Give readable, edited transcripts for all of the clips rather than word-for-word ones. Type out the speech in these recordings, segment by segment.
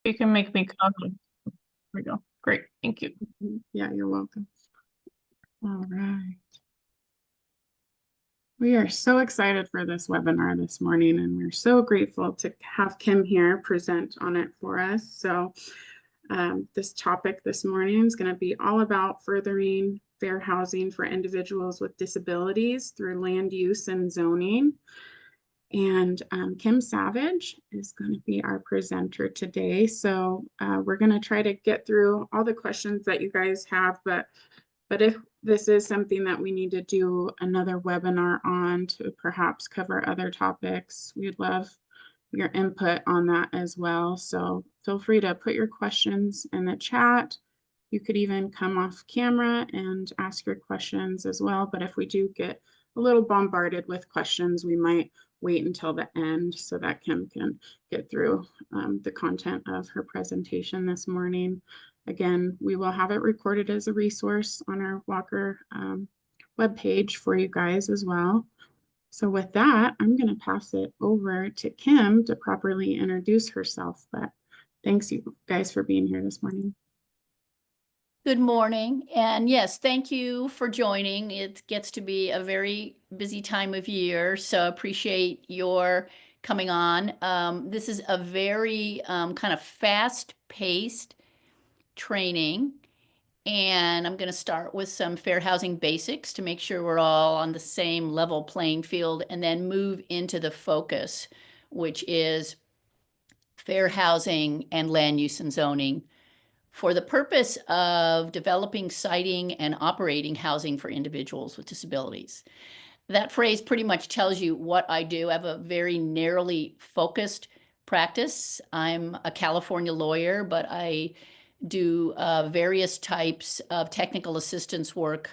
You can make me copy. There we go. Great, thank you. Yeah, you're welcome. All right. We are so excited for this webinar this morning, and we're so grateful to have Kim here present on it for us. So this topic this morning is going to be all about furthering fair housing for individuals with disabilities through land use and zoning. And Kim Savage is going to be our presenter today. So we're going to try to get through all the questions that you guys have, but if this is something that we need to do another webinar on to perhaps cover other topics, we'd love your input on that as well. So feel free to put your questions in the chat. You could even come off camera and ask your questions as well. But if we do get a little bombarded with questions, we might wait until the end so that Kim can get through the content of her presentation this morning. Again, we will have it recorded as a resource on our Walker webpage for you guys as well. So with that, I'm going to pass it over to Kim to properly introduce herself. But thanks you guys for being here this morning. Good morning. And yes, thank you for joining. It gets to be a very busy time of year, so appreciate your coming on. This is a very kind of fast-paced training, and I'm going to start with some fair housing basics to make sure we're all on the same level playing field, and then move into the focus, which is fair housing and land use and zoning for the purpose of developing, siting, and operating housing for individuals with disabilities. That phrase pretty much tells you what I do. I have a very narrowly focused practice. I'm a California lawyer, but I do various types of technical assistance work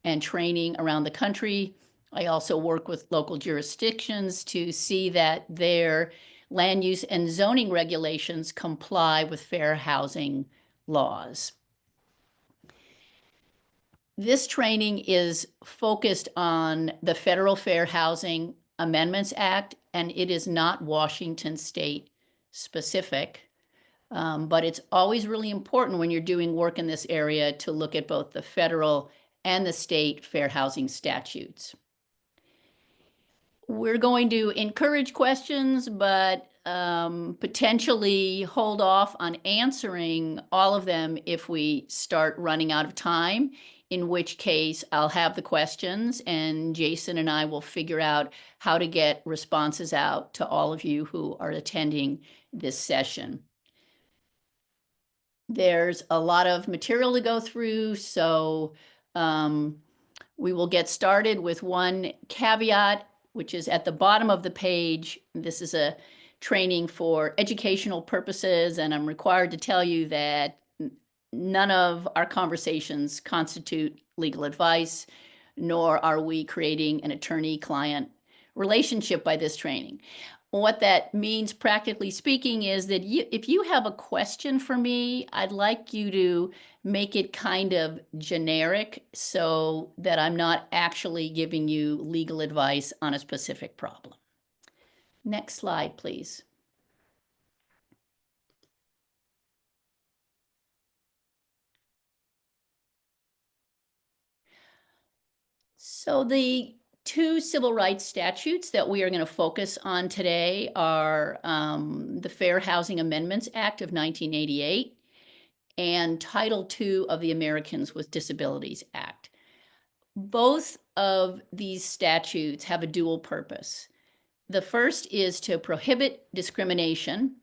and training around the country. I also work with local jurisdictions to see that their land use and zoning regulations comply with fair housing laws. This training is focused on the Federal Fair Housing Amendments Act, and it is not Washington state specific. But it's always really important when you're doing work in this area to look at both the federal and the state fair housing statutes. We're going to encourage questions, but potentially hold off on answering all of them if we start running out of time, in which case I'll have the questions and Jason and I will figure out how to get responses out to all of you who are attending this session. There's a lot of material to go through, so we will get started with one caveat, which is at the bottom of the page. This is a training for educational purposes, and I'm required to tell you that none of our conversations constitute legal advice, nor are we creating an attorney-client relationship by this training. What that means, practically speaking, is that if you have a question for me, I'd like you to make it kind of generic so that I'm not actually giving you legal advice on a specific problem. Next slide, please. So the two civil rights statutes that we are going to focus on today are the Fair Housing Amendments Act of 1988 and Title II of the Americans with Disabilities Act. Both of these statutes have a dual purpose. The first is to prohibit discrimination,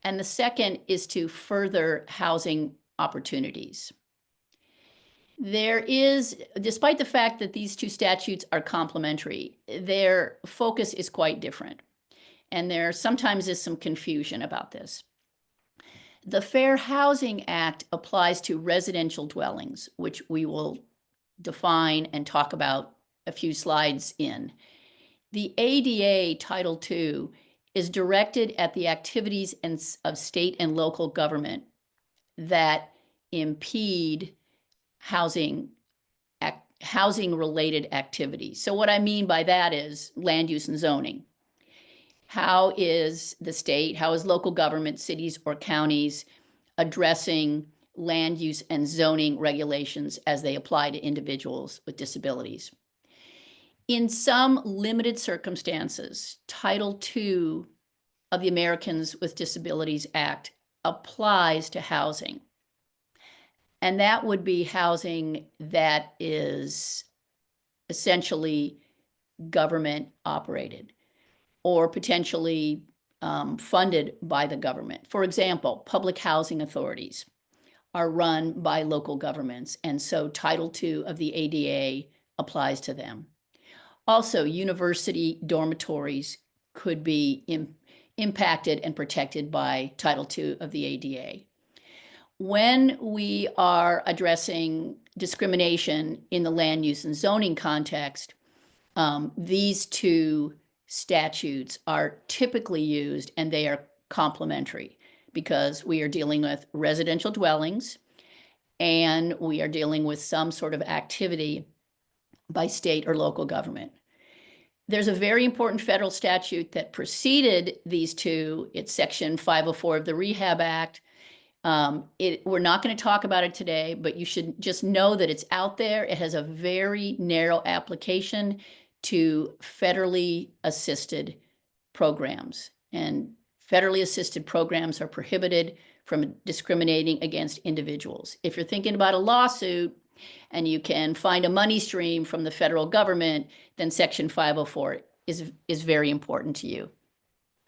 and the second is to further housing opportunities. There is, despite the fact that these two statutes are complementary, their focus is quite different. And there sometimes is some confusion about this. The Fair Housing Act applies to residential dwellings, which we will define and talk about a few slides in. The ADA Title II is directed at the activities of state and local government that impede housing-related activities. So what I mean by that is land use and zoning. How is the state, how is local government, cities or counties addressing land use and zoning regulations as they apply to individuals with disabilities? In some limited circumstances, Title II of the Americans with Disabilities Act applies to housing. And that would be housing that is essentially government operated or potentially funded by the government. For example, public housing authorities are run by local governments, and so Title II of the ADA applies to them. Also, university dormitories could be impacted and protected by Title II of the ADA. When we are addressing discrimination in the land use and zoning context, these two statutes are typically used, and they are complementary because we are dealing with residential dwellings and we are dealing with some sort of activity by state or local government. There's a very important federal statute that preceded these two. It's Section 504 of the Rehab Act. We're not going to talk about it today, but you should just know that it's out there. It has a very narrow application to federally assisted programs, and federally assisted programs are prohibited from discriminating against individuals. If you're thinking about a lawsuit and you can find a money stream from the federal government, then Section 504 is very important to you.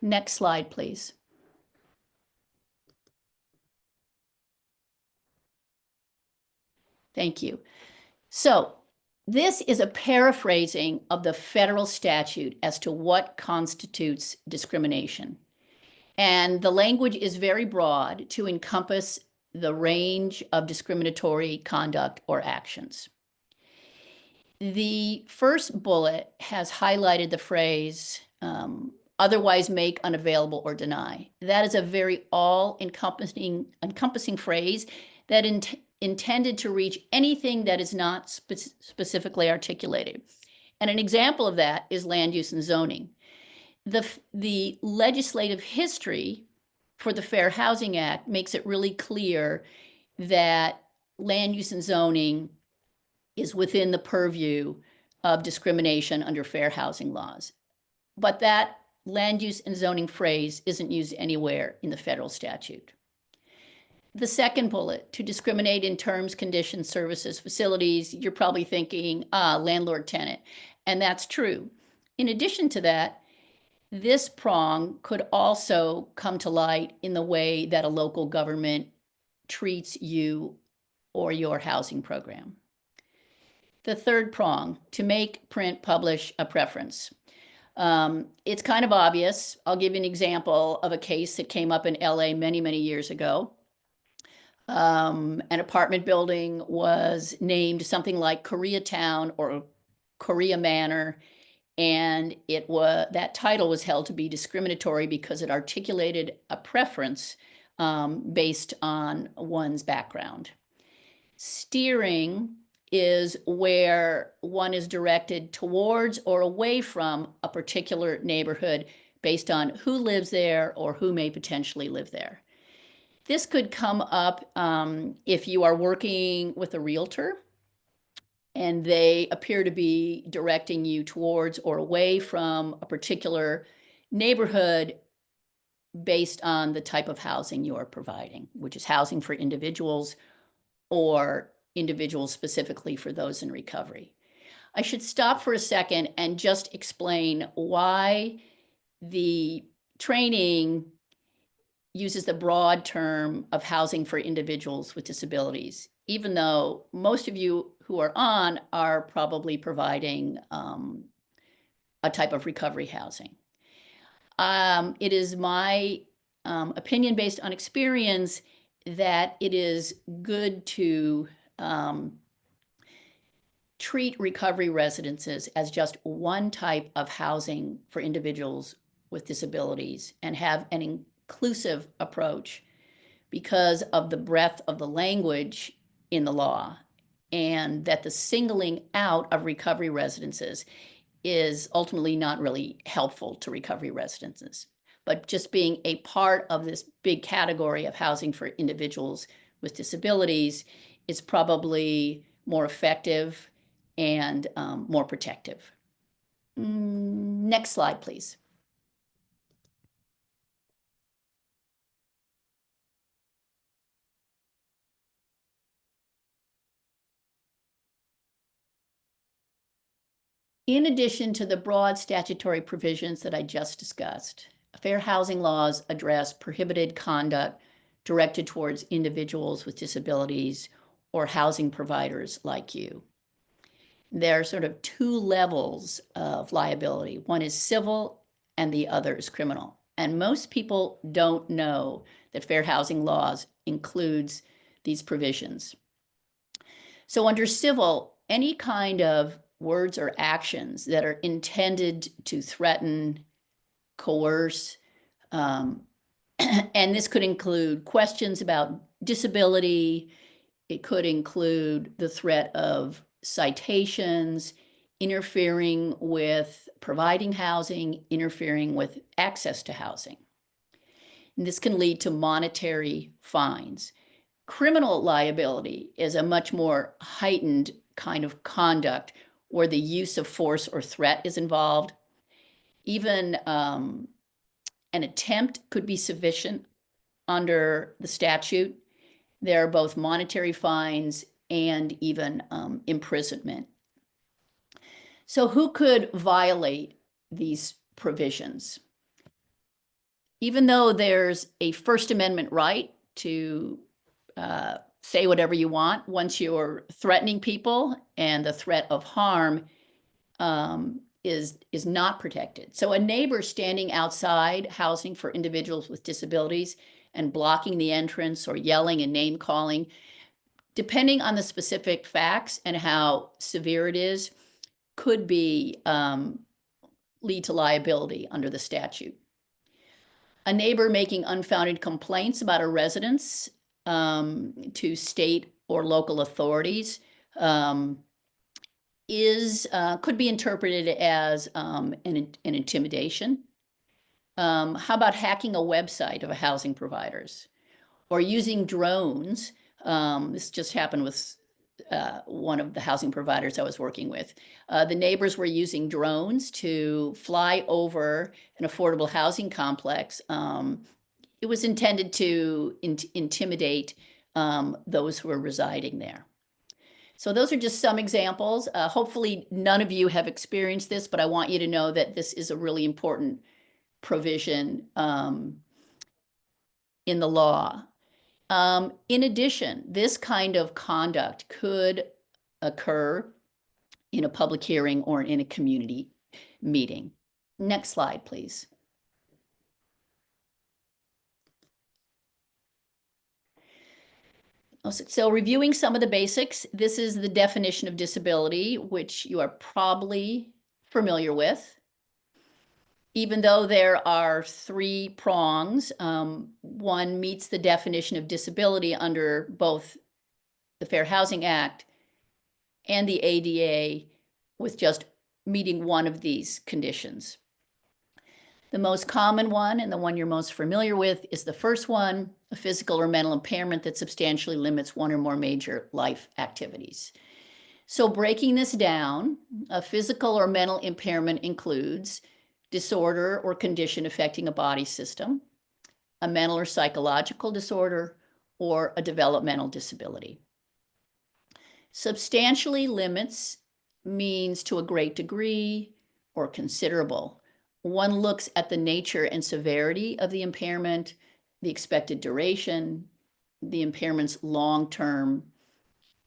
Next slide, please. Thank you. So this is a paraphrasing of the federal statute as to what constitutes discrimination. And the language is very broad to encompass the range of discriminatory conduct or actions. The first bullet has highlighted the phrase, otherwise make unavailable or deny. That is a very all-encompassing phrase that intended to reach anything that is not specifically articulated. And an example of that is land use and zoning. The legislative history for the Fair Housing Act makes it really clear that land use and zoning is within the purview of discrimination under fair housing laws. But that land use and zoning phrase isn't used anywhere in the federal statute. The second bullet, to discriminate in terms, conditions, services, facilities, you're probably thinking, landlord tenant, and that's true. In addition to that, this prong could also come to light in the way that a local government treats you or your housing program. The third prong, to make, print, publish a preference. It's kind of obvious. I'll give you an example of a case that came up in LA many, many years ago. An apartment building was named something like Koreatown or Korea Manor, and that title was held to be discriminatory because it articulated a preference based on one's background. Steering is where one is directed towards or away from a particular neighborhood based on who lives there or who may potentially live there. This could come up if you are working with a realtor and they appear to be directing you towards or away from a particular neighborhood based on the type of housing you are providing, which is housing for individuals or individuals specifically for those in recovery. I should stop for a second and just explain why the training uses the broad term of housing for individuals with disabilities, even though most of you who are on are probably providing a type of recovery housing. It is my opinion based on experience that it is good to treat recovery residences as just one type of housing for individuals with disabilities and have an inclusive approach because of the breadth of the language in the law, and that the singling out of recovery residences is ultimately not really helpful to recovery residences. But just being a part of this big category of housing for individuals with disabilities is probably more effective and more protective. Next slide, please. In addition to the broad statutory provisions that I just discussed, fair housing laws address prohibited conduct directed towards individuals with disabilities or housing providers like you. There are sort of two levels of liability. One is civil and the other is criminal. And most people don't know that fair housing laws includes these provisions. So under civil, any kind of words or actions that are intended to threaten, coerce, and this could include questions about disability. It could include the threat of citations, interfering with providing housing, interfering with access to housing. And this can lead to monetary fines. Criminal liability is a much more heightened kind of conduct where the use of force or threat is involved. Even an attempt could be sufficient under the statute. There are both monetary fines and even imprisonment. So who could violate these provisions? Even though there's a First Amendment right to say whatever you want, once you're threatening people and the threat of harm is not protected. So a neighbor standing outside housing for individuals with disabilities and blocking the entrance or yelling and name calling, depending on the specific facts and how severe it is, could be lead to liability under the statute. A neighbor making unfounded complaints about a residence to state or local authorities could be interpreted as an intimidation. How about hacking a website of a housing provider's or using drones? This just happened with one of the housing providers I was working with. The neighbors were using drones to fly over an affordable housing complex. It was intended to intimidate those who were residing there. So those are just some examples. Hopefully none of you have experienced this, but I want you to know that this is a really important provision in the law. In addition, this kind of conduct could occur in a public hearing or in a community meeting. Next slide, please. So reviewing some of the basics, this is the definition of disability, which you are probably familiar with. Even though there are three prongs, one meets the definition of disability under both the Fair Housing Act and the ADA with just meeting one of these conditions. The most common one, and the one you're most familiar with, is the first one, a physical or mental impairment that substantially limits one or more major life activities. So breaking this down, a physical or mental impairment includes disorder or condition affecting a body system, a mental or psychological disorder, or a developmental disability. Substantially limits means to a great degree or considerable. One looks at the nature and severity of the impairment, the expected duration, the impairment's long-term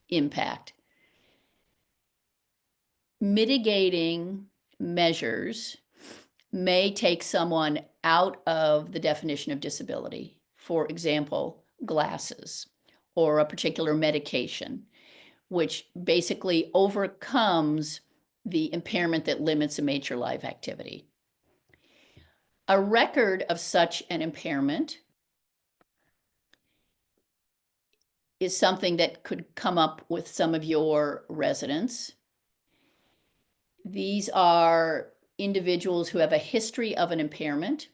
impact. Mitigating measures may take someone out of the definition of disability. For example, glasses or a particular medication, which basically overcomes the impairment that limits a major life activity. A record of such an impairment is something that could come up with some of your residents. These are individuals who have a history of an impairment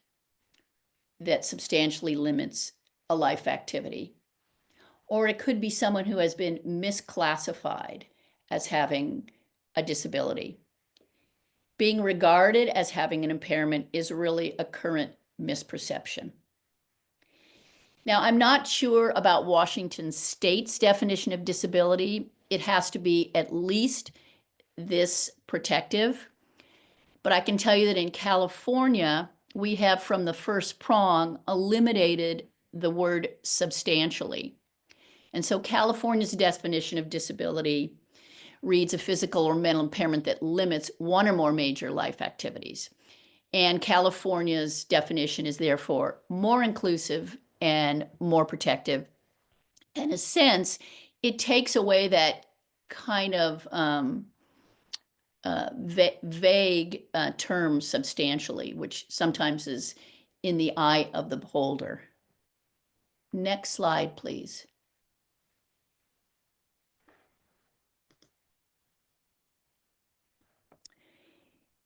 that substantially limits a life activity. Or it could be someone who has been misclassified as having a disability. Being regarded as having an impairment is really a current misperception. Now, I'm not sure about Washington State's definition of disability. It has to be at least this protective. But I can tell you that in California, we have from the first prong eliminated the word substantially. And so California's definition of disability reads a physical or mental impairment that limits one or more major life activities. And California's definition is therefore more inclusive and more protective. In a sense, it takes away that kind of vague term substantially, which sometimes is in the eye of the beholder. Next slide, please.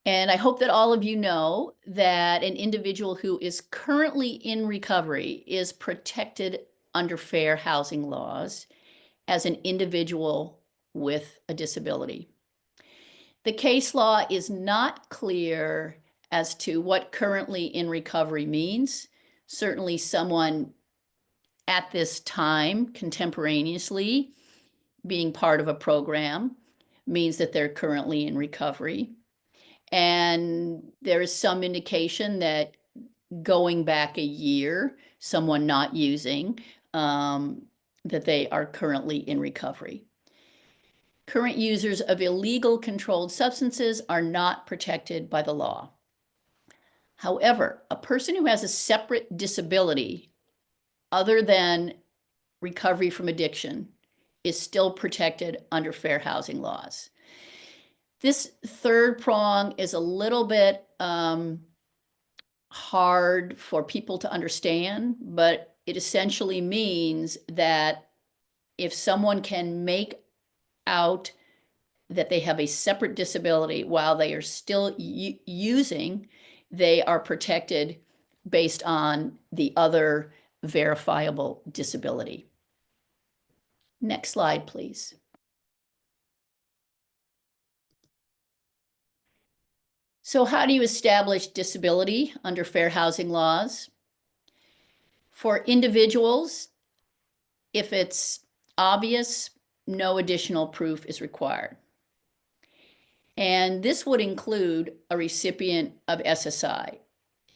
And I hope that all of you know that an individual who is currently in recovery is protected under fair housing laws as an individual with a disability. The case law is not clear as to what currently in recovery means. Certainly someone at this time, contemporaneously, being part of a program means that they're currently in recovery. And there is some indication that going back a year, someone not using, that they are currently in recovery. Current users of illegal controlled substances are not protected by the law. However, a person who has a separate disability other than recovery from addiction is still protected under fair housing laws. This third prong is a little bit hard for people to understand, but it essentially means that if someone can make out that they have a separate disability while they are still using, they are protected based on the other verifiable disability. Next slide, please. So how do you establish disability under fair housing laws? For individuals, if it's obvious, no additional proof is required. And this would include a recipient of SSI.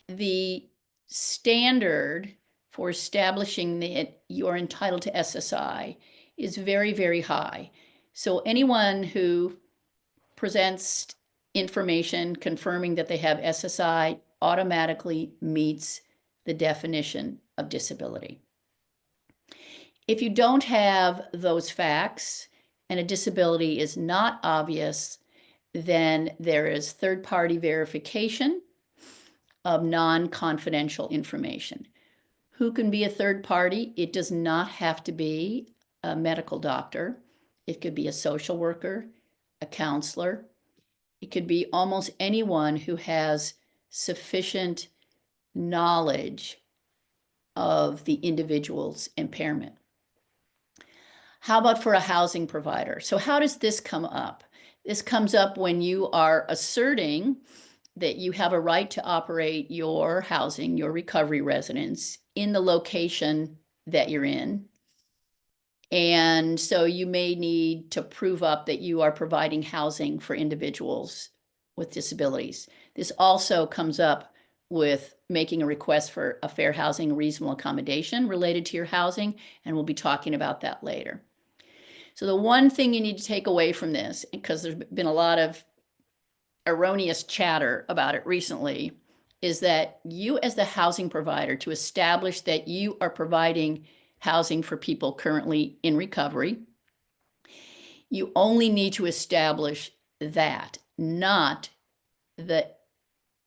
The standard for establishing that you are entitled to SSI is very, very high. So anyone who presents information confirming that they have SSI automatically meets the definition of disability. If you don't have those facts and a disability is not obvious, then there is third-party verification of non-confidential information. Who can be a third party? It does not have to be a medical doctor. It could be a social worker, a counselor. It could be almost anyone who has sufficient knowledge of the individual's impairment. How about for a housing provider? So how does this come up? This comes up when you are asserting that you have a right to operate your housing, your recovery residence in the location that you're in. And so you may need to prove up that you are providing housing for individuals with disabilities. This also comes up with making a request for a fair housing reasonable accommodation related to your housing, and we'll be talking about that later. So the one thing you need to take away from this, because there's been a lot of erroneous chatter about it recently, is that you as the housing provider, to establish that you are providing housing for people currently in recovery, you only need to establish that, not the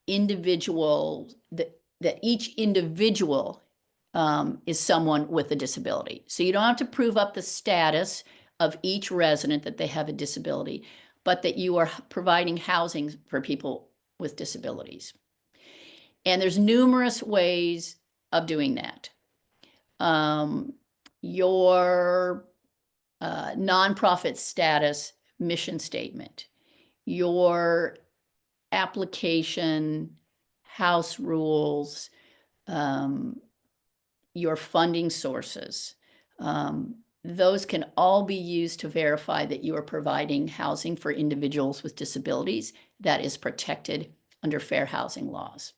individual, that each individual is someone with a disability. So you don't have to prove up the status of each resident that they have a disability, but that you are providing housing for people with disabilities. And there's numerous ways of doing that. Your nonprofit status mission statement, your application, house rules, your funding sources. Those can all be used to verify that you are providing housing for individuals with disabilities that is protected under fair housing laws.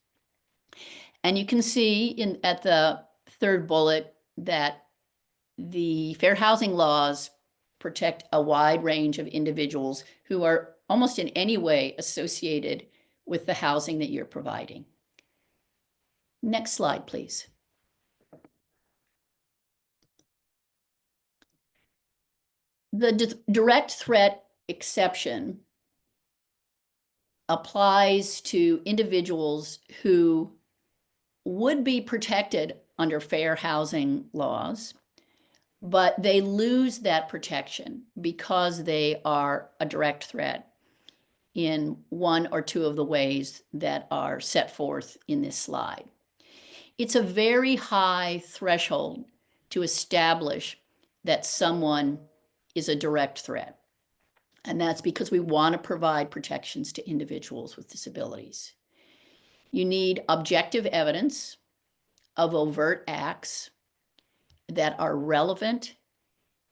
And you can see at the third bullet that the fair housing laws protect a wide range of individuals who are almost in any way associated with the housing that you're providing. Next slide, please. The direct threat exception applies to individuals who would be protected under fair housing laws, but they lose that protection because they are a direct threat in one or two of the ways that are set forth in this slide. It's a very high threshold to establish that someone is a direct threat. And that's because we want to provide protections to individuals with disabilities. You need objective evidence of overt acts that are relevant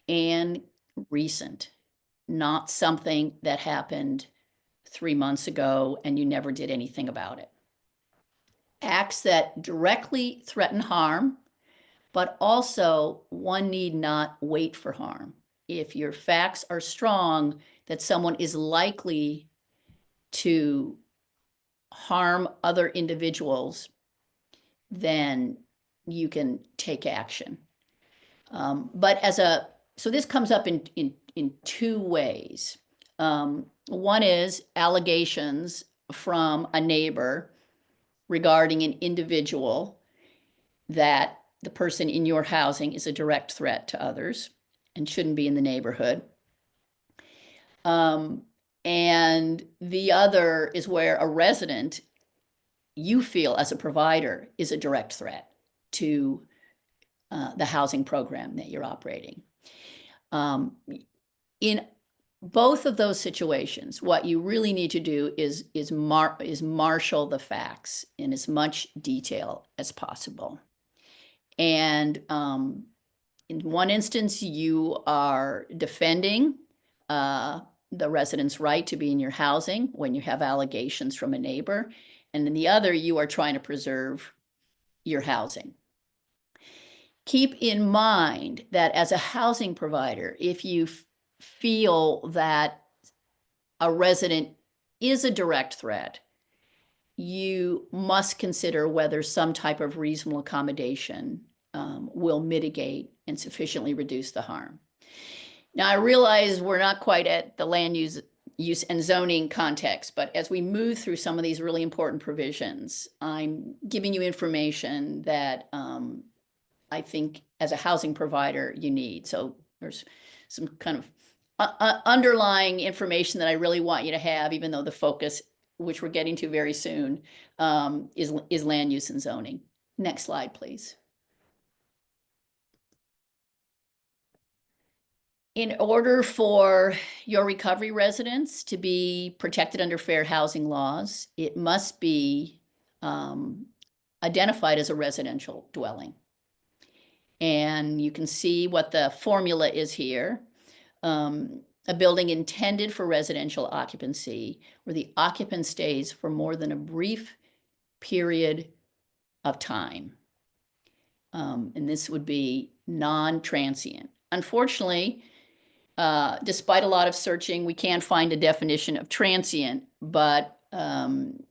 and recent, not something that happened 3 months ago and you never did anything about it. Acts that directly threaten harm, but also one need not wait for harm. If your facts are strong that someone is likely to harm other individuals, then you can take action. So this comes up in two ways. One is allegations from a neighbor regarding an individual that the person in your housing is a direct threat to others and shouldn't be in the neighborhood. And the other is where a resident, you feel as a provider, is a direct threat to the housing program that you're operating. In both of those situations, what you really need to do is marshal the facts in as much detail as possible. And in one instance, you are defending the resident's right to be in your housing when you have allegations from a neighbor. And in the other, you are trying to preserve your housing. Keep in mind that as a housing provider, if you feel that a resident is a direct threat, you must consider whether some type of reasonable accommodation will mitigate and sufficiently reduce the harm. Now, I realize we're not quite at the land use and zoning context, but as we move through some of these really important provisions, I'm giving you information that I think as a housing provider you need. So there's some kind of underlying information that I really want you to have, even though the focus, which we're getting to very soon, is land use and zoning. Next slide, please. In order for your recovery residents to be protected under fair housing laws, it must be identified as a residential dwelling. And you can see what the formula is here. A building intended for residential occupancy, where the occupant stays for more than a brief period of time. And this would be non-transient. Unfortunately, despite a lot of searching, we can't find a definition of transient, but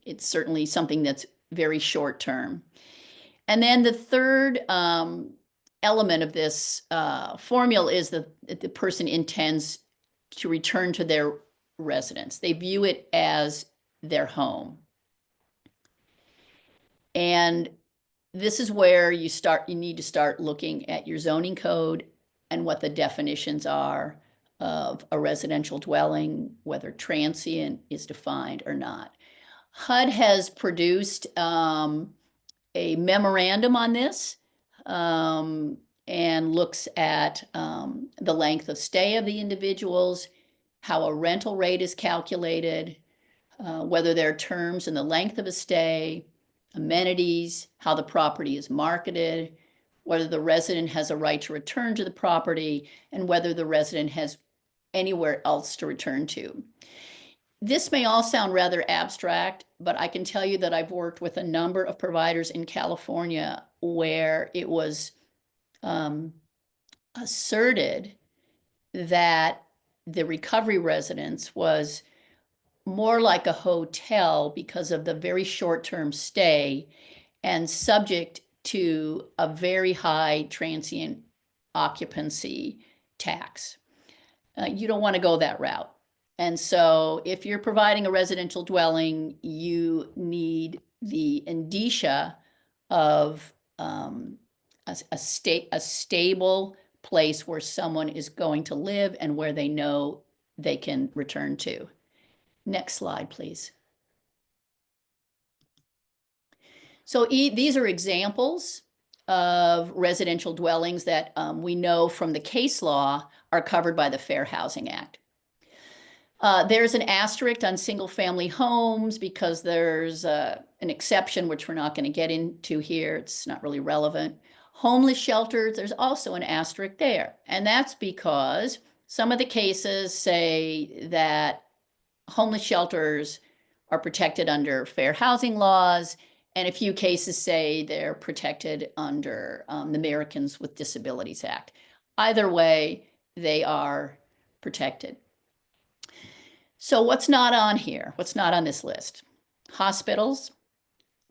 it's certainly something that's very short term. And then the third element of this formula is that the person intends to return to their residence. They view it as their home. And this is where you need to start looking at your zoning code and what the definitions are of a residential dwelling, whether transient is defined or not. HUD has produced a memorandum on this and looks at the length of stay of the individuals, how a rental rate is calculated, whether there are terms in the length of a stay, amenities, how the property is marketed, whether the resident has a right to return to the property, and whether the resident has anywhere else to return to. This may all sound rather abstract, but I can tell you that I've worked with a number of providers in California where it was asserted that the recovery residence was more like a hotel because of the very short-term stay and subject to a very high transient occupancy tax. You don't want to go that route. And so if you're providing a residential dwelling, you need the indicia of a stable place where someone is going to live and where they know they can return to. Next slide, please. So these are examples of residential dwellings that we know from the case law are covered by the Fair Housing Act. There's an asterisk on single-family homes because there's an exception, which we're not going to get into here. It's not really relevant. Homeless shelters, there's also an asterisk there. And that's because some of the cases say that homeless shelters are protected under fair housing laws, and a few cases say they're protected under the Americans with Disabilities Act. Either way, they are protected. So what's not on here? What's not on this list? Hospitals,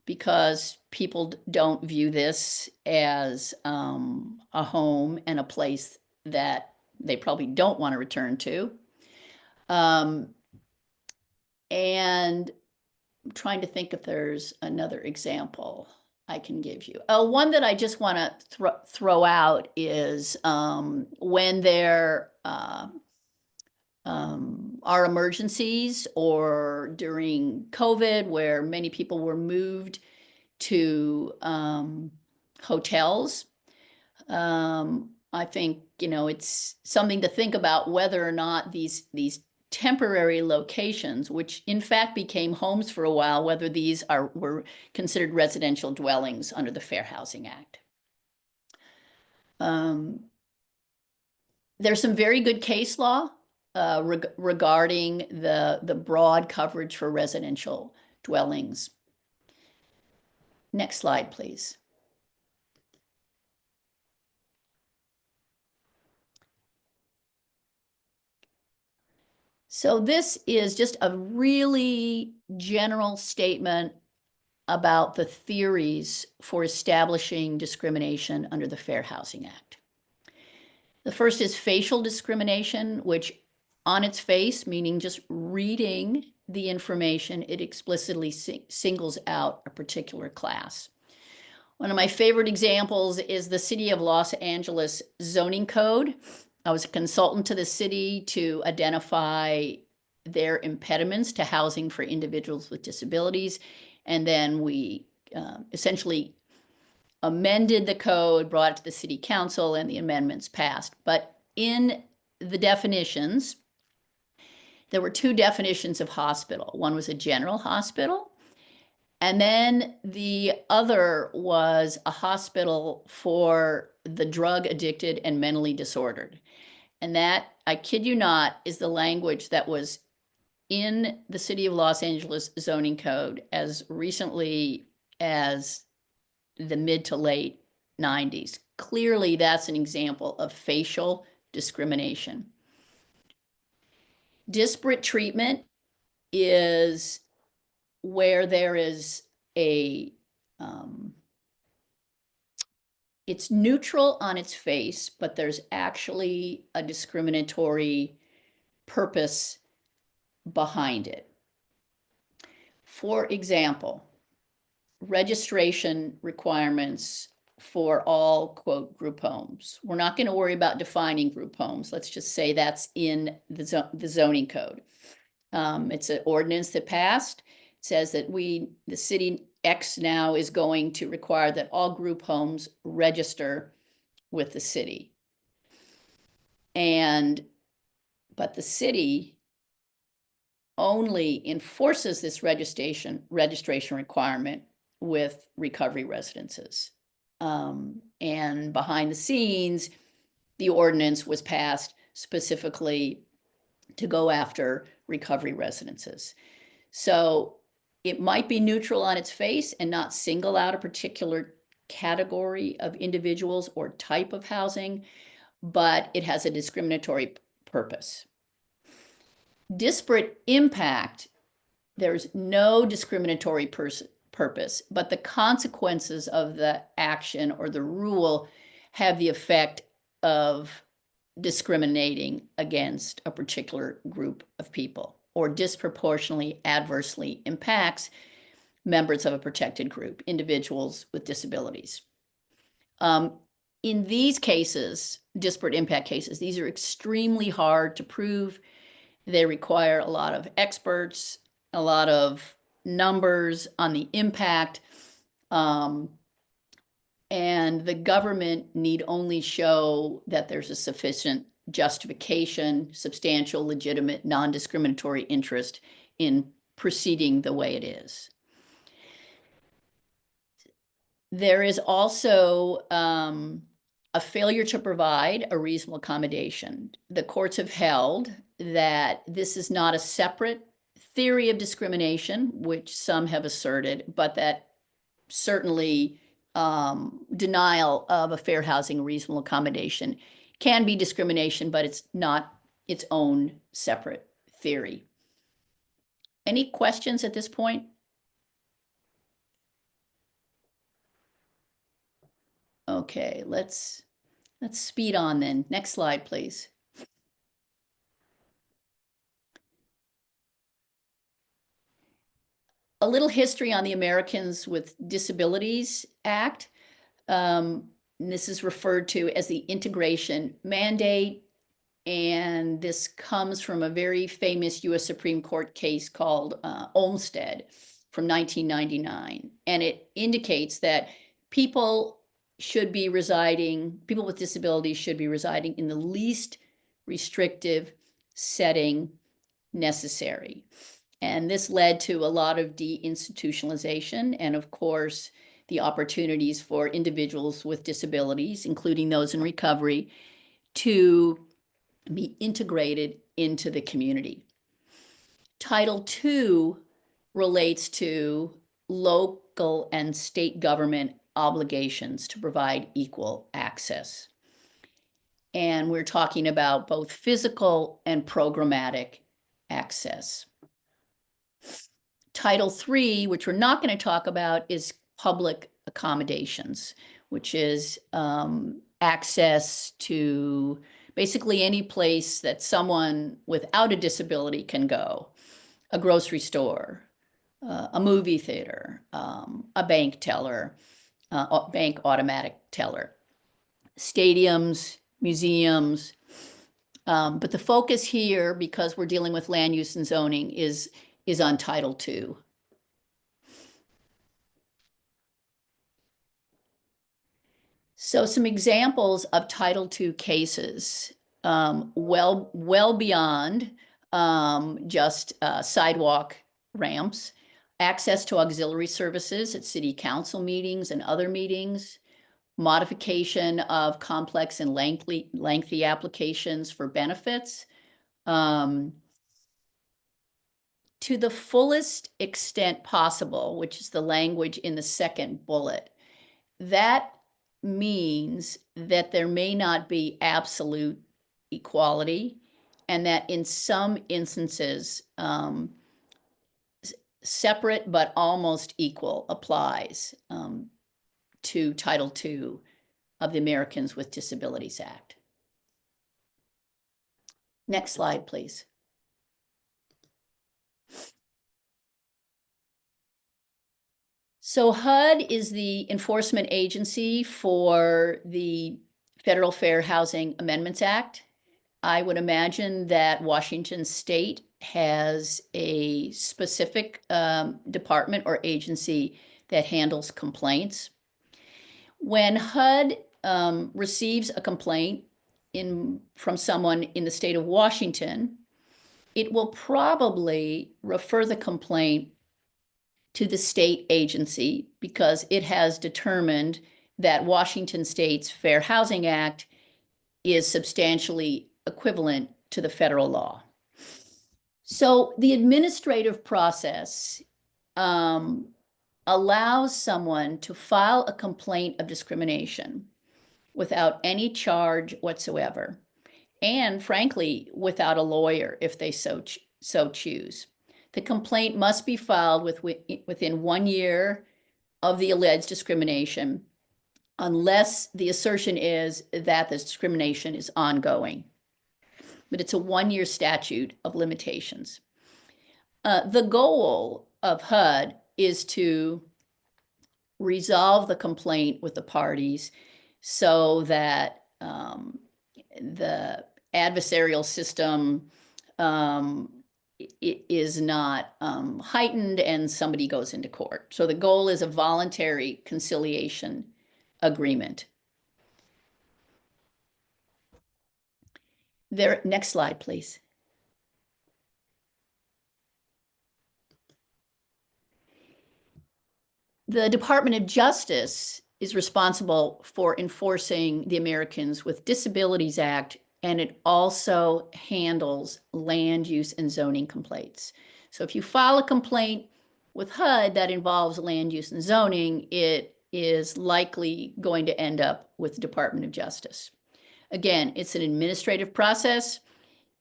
because people don't view this as a home and a place that they probably don't want to return to. And I'm trying to think if there's another example I can give you. One that I just want to throw out is when there are emergencies or during COVID where many people were moved to hotels. I think, it's something to think about whether or not these temporary locations, which in fact became homes for a while, whether these were considered residential dwellings under the Fair Housing Act. There's some very good case law regarding the broad coverage for residential dwellings. Next slide, please. So this is just a really general statement about the theories for establishing discrimination under the Fair Housing Act. The first is facial discrimination, which on its face, meaning just reading the information, it explicitly singles out a particular class. One of my favorite examples is the City of Los Angeles zoning code. I was a consultant to the city to identify their impediments to housing for individuals with disabilities. And then we essentially amended the code, brought it to the city council, and the amendments passed. But in the definitions, there were two definitions of hospital. One was a general hospital, and then the other was a hospital for the drug addicted and mentally disordered. And that, I kid you not, is the language that was in the City of Los Angeles zoning code as recently as the mid to late 90s. Clearly, that's an example of facial discrimination. Disparate treatment is where there is it's neutral on its face, but there's actually a discriminatory purpose behind it. For example, registration requirements for all, quote, group homes. We're not going to worry about defining group homes. Let's just say that's in the zoning code. It's an ordinance that passed. It says that the city X now is going to require that all group homes register with the city. But the city only enforces this registration requirement with recovery residences. And behind the scenes, the ordinance was passed specifically to go after recovery residences. So it might be neutral on its face and not single out a particular category of individuals or type of housing, but it has a discriminatory purpose. Disparate impact, there's no discriminatory purpose, but the consequences of the action or the rule have the effect of discriminating against a particular group of people or disproportionately adversely impacts members of a protected group, individuals with disabilities. In these cases, disparate impact cases, these are extremely hard to prove. They require a lot of experts, a lot of numbers on the impact, and the government need only show that there's a sufficient justification, substantial, legitimate, non-discriminatory interest in proceeding the way it is. There is also a failure to provide a reasonable accommodation. The courts have held that this is not a separate theory of discrimination, which some have asserted, but that certainly denial of a fair housing reasonable accommodation can be discrimination, but it's not its own separate theory. Any questions at this point? Okay, let's speed on then. Next slide, please. A little history on the Americans with Disabilities Act. This is referred to as the integration mandate, and this comes from a very famous US Supreme Court case called Olmstead from 1999. And it indicates that people with disabilities should be residing in the least restrictive setting necessary. And this led to a lot of deinstitutionalization and, of course, the opportunities for individuals with disabilities, including those in recovery, to be integrated into the community. Title II relates to local and state government obligations to provide equal access. And we're talking about both physical and programmatic access. Title III, which we're not going to talk about, is public accommodations, which is access to basically any place that someone without a disability can go. A grocery store, a movie theater, a bank teller, a bank automatic teller, stadiums, museums. But the focus here, because we're dealing with land use and zoning, is on Title II. So some examples of Title II cases, well beyond just sidewalk ramps, access to auxiliary services at city council meetings and other meetings, modification of complex and lengthy applications for benefits, to the fullest extent possible, which is the language in the second bullet. That means that there may not be absolute equality, and that in some instances, separate but almost equal applies to Title II of the Americans with Disabilities Act. Next slide, please. So HUD is the enforcement agency for the Federal Fair Housing Amendments Act. I would imagine that Washington State has a specific department or agency that handles complaints. When HUD receives a complaint from someone in the state of Washington, it will probably refer the complaint to the state agency because it has determined that Washington State's Fair Housing Act is substantially equivalent to the federal law. So the administrative process allows someone to file a complaint of discrimination without any charge whatsoever, and frankly, without a lawyer if they so choose. The complaint must be filed within 1 year of the alleged discrimination, unless the assertion is that the discrimination is ongoing. But it's a 1-year statute of limitations. The goal of HUD is to resolve the complaint with the parties so that the adversarial system is not heightened and somebody goes into court. So the goal is a voluntary conciliation agreement. Next slide, please. The Department of Justice is responsible for enforcing the Americans with Disabilities Act, and it also handles land use and zoning complaints. So if you file a complaint with HUD that involves land use and zoning, it is likely going to end up with the Department of Justice. Again, it's an administrative process.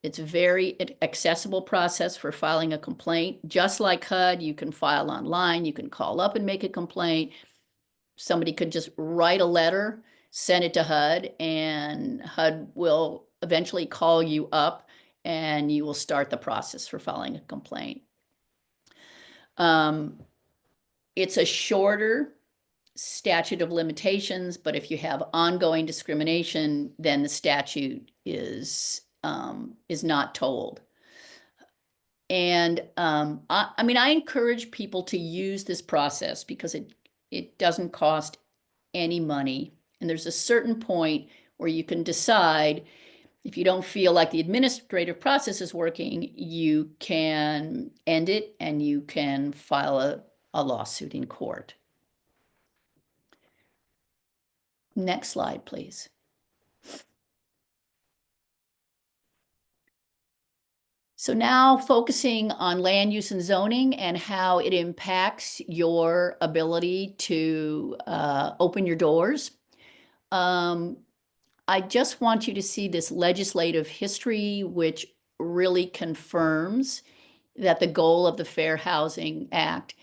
It's a very accessible process for filing a complaint. Just like HUD, you can file online, you can call up and make a complaint. Somebody could just write a letter, send it to HUD, and HUD will eventually call you up and you will start the process for filing a complaint. It's a shorter statute of limitations, but if you have ongoing discrimination, then the statute is not told. And I mean, I encourage people to use this process because it doesn't cost any money. And there's a certain point where you can decide if you don't feel like the administrative process is working, you can end it and you can file a lawsuit in court. Next slide, please. So now focusing on land use and zoning and how it impacts your ability to open your doors. I just want you to see this legislative history, which really confirms that the goal of the Fair Housing Act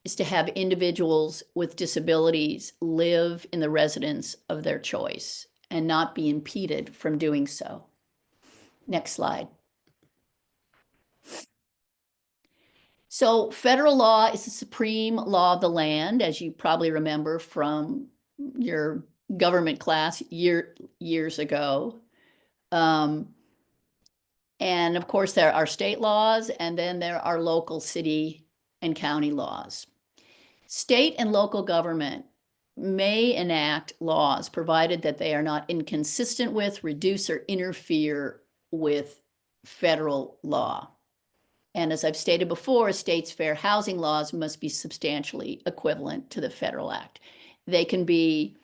is to have individuals with disabilities live in the residence of their choice and not be impeded from doing so. Next slide. So federal law is the supreme law of the land, as you probably remember from your government class years ago. And of course, there are state laws, and then there are local city and county laws. State and local government may enact laws provided that they are not inconsistent with, reduce, or interfere with federal law. And as I've stated before, a state's fair housing laws must be substantially equivalent to the federal act. They can be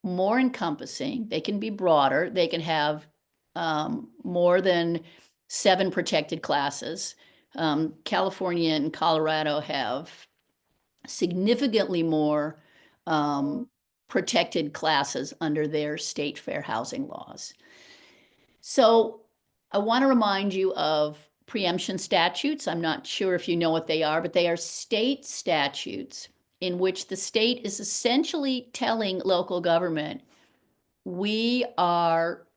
more encompassing, they can be broader, they can have more than 7 protected classes. California and Colorado have significantly more protected classes under their state fair housing laws. So I want to remind you of preemption statutes. I'm not sure if you know what they are, but they are state statutes in which the state is essentially telling local government, we are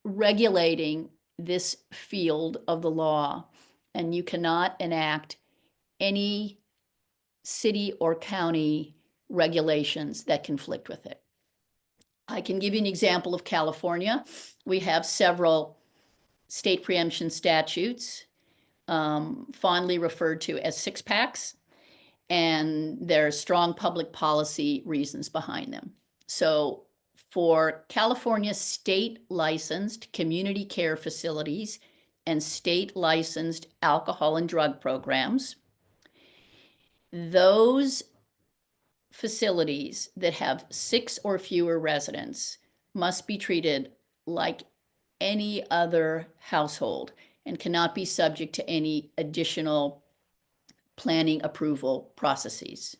regulating this field of the law, and you cannot enact any city or county regulations that conflict with it. I can give you an example of California. We have several state preemption statutes, fondly referred to as six-packs, and there are strong public policy reasons behind them. So for California state licensed community care facilities and state licensed alcohol and drug programs, those facilities that have 6 or fewer residents must be treated like any other household and cannot be subject to any additional planning approval processes.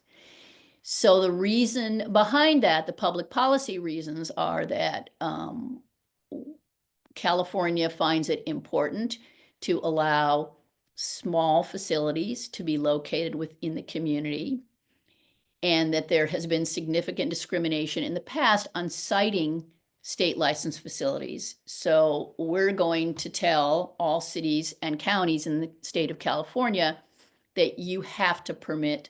So the reason behind that, the public policy reasons, are that California finds it important to allow small facilities to be located within the community, and that there has been significant discrimination in the past on citing state licensed facilities. So we're going to tell all cities and counties in the state of California that you have to permit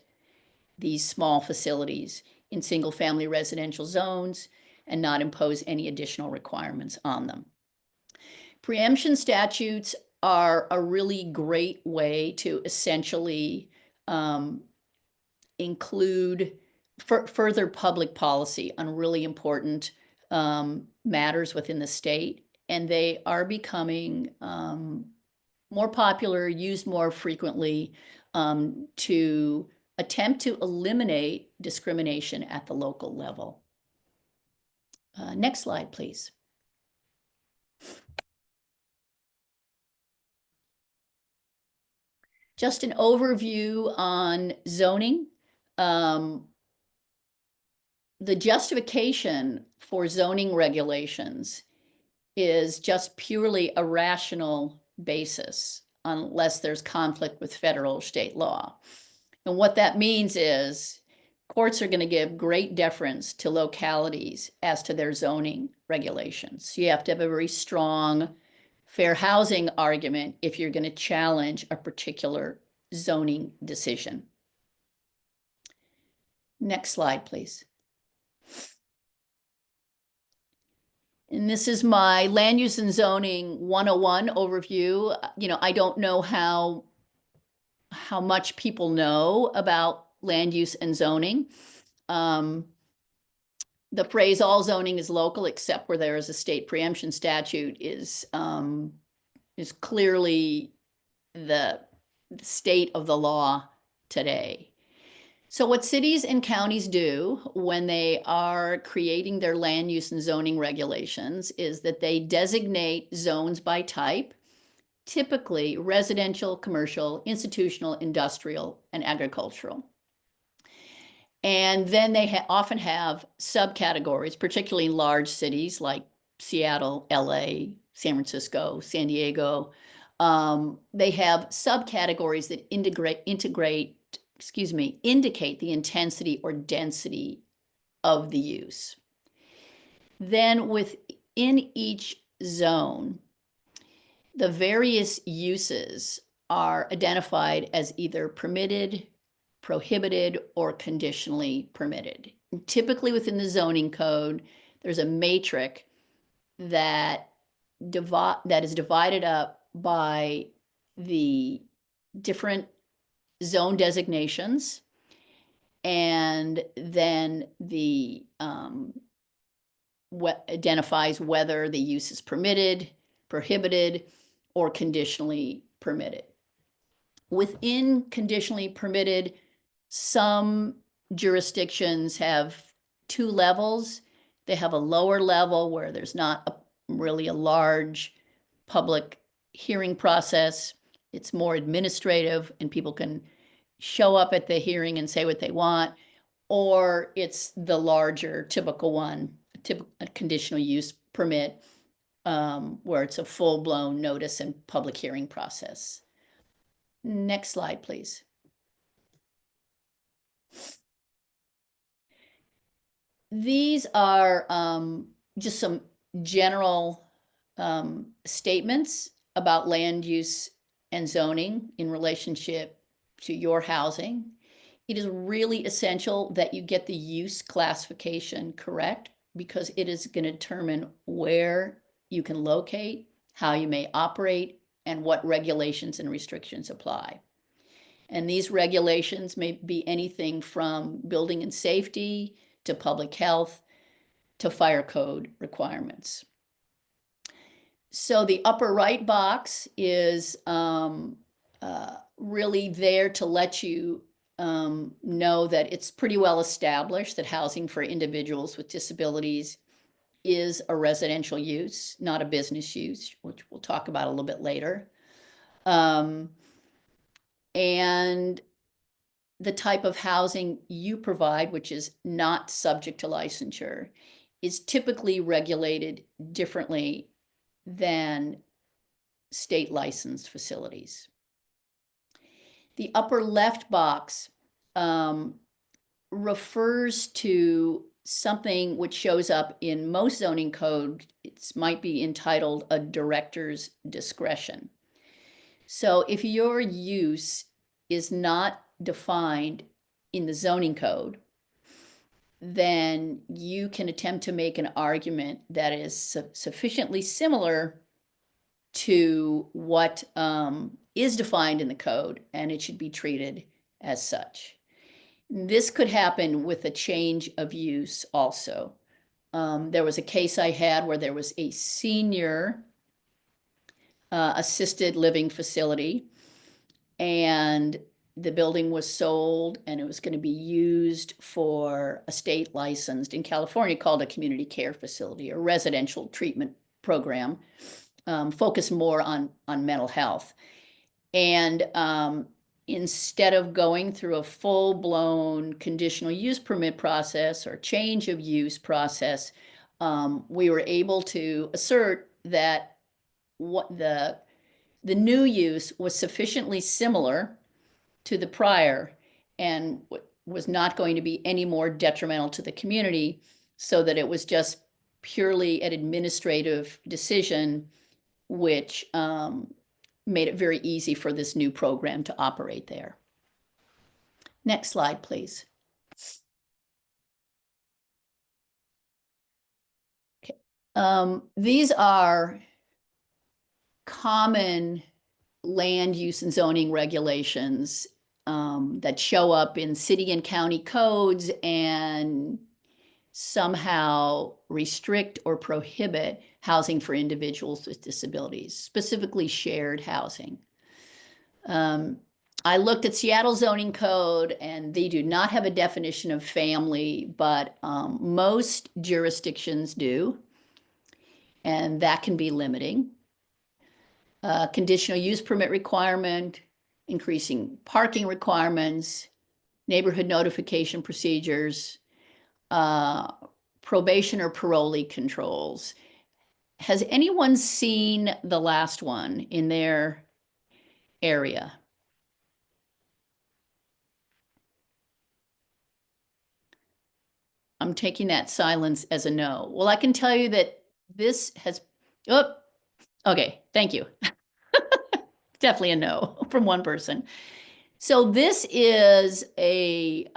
these small facilities in single-family residential zones and not impose any additional requirements on them. Preemption statutes are a really great way to essentially include further public policy on really important matters within the state, and they are becoming more popular, used more frequently to attempt to eliminate discrimination at the local level. Next slide, please. Just an overview on zoning. The justification for zoning regulations is just purely a rational basis unless there's conflict with federal or state law. And what that means is courts are going to give great deference to localities as to their zoning regulations. So you have to have a very strong fair housing argument if you're going to challenge a particular zoning decision. Next slide, please. And this is my land use and zoning 101 overview. You know, I don't know how much people know about land use and zoning. The phrase all zoning is local except where there is a state preemption statute is clearly the state of the law today. So what cities and counties do when they are creating their land use and zoning regulations is that they designate zones by type, typically residential, commercial, institutional, industrial, and agricultural. And then they often have subcategories, particularly in large cities like Seattle, LA, San Francisco, San Diego. They have subcategories that indicate the intensity or density of the use. Then within each zone, the various uses are identified as either permitted, prohibited, or conditionally permitted. And typically within the zoning code, there's a matrix that is divided up by the different zone designations, and then the identifies whether the use is permitted, prohibited, or conditionally permitted. Within conditionally permitted, some jurisdictions have 2 levels. They have a lower level where there's not really a large public hearing process. It's more administrative and people can show up at the hearing and say what they want, or it's the larger typical one, a conditional use permit, where it's a full-blown notice and public hearing process. Next slide, please. These are just some general statements about land use and zoning in relationship to your housing. it is really essential that you get the use classification correct, because it is going to determine where you can locate, how you may operate, and what regulations and restrictions apply. And these regulations may be anything from building and safety to public health to fire code requirements. So the upper right box is really there to let you know that it's pretty well established that housing for individuals with disabilities is a residential use, not a business use, which we'll talk about a little bit later. And the type of housing you provide, which is not subject to licensure, is typically regulated differently than state licensed facilities. The upper left box refers to something which shows up in most zoning code. It might be entitled a director's discretion. So if your use is not defined in the zoning code, then you can attempt to make an argument that is sufficiently similar to what is defined in the code, and it should be treated as such. This could happen with a change of use also. There was a case I had where there was a senior assisted living facility, and the building was sold and it was going to be used for a state licensed in California called a community care facility or residential treatment program, focused more on mental health. And instead of going through a full-blown conditional use permit process or change of use process, we were able to assert that what the new use was sufficiently similar to the prior and was not going to be any more detrimental to the community, so that it was just purely an administrative decision, which made it very easy for this new program to operate there. Next slide, please. Okay. These are common land use and zoning regulations that show up in city and county codes and somehow restrict or prohibit housing for individuals with disabilities, specifically shared housing. I looked at Seattle zoning code and they do not have a definition of family, but most jurisdictions do, and that can be limiting. Conditional use permit requirement, increasing parking requirements, neighborhood notification procedures, probation or parolee controls. Has anyone seen the last one in their area? I'm taking that silence as a no. Well, I can tell you that this has, oh, okay, thank you. Definitely a no from one person. So this is a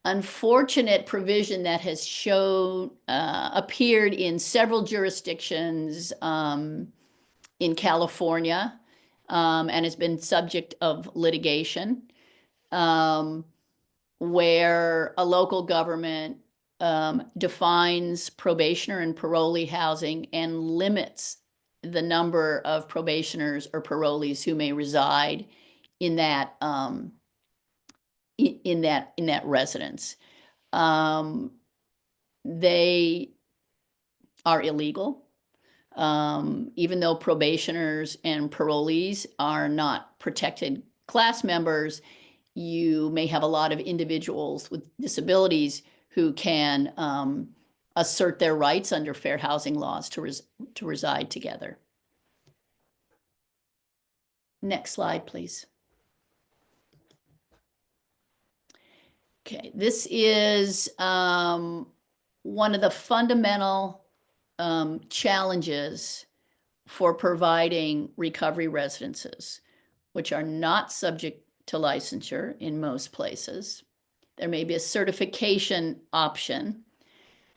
unfortunate provision that has appeared in several jurisdictions in California and has been subject of litigation, where a local government defines probationer and parolee housing and limits the number of probationers or parolees who may reside in that residence. They are illegal, even though probationers and parolees are not protected class members. You may have a lot of individuals with disabilities who can assert their rights under fair housing laws to reside together. Next slide, please. Okay, this is one of the fundamental challenges for providing recovery residences, which are not subject to licensure in most places. There may be a certification option,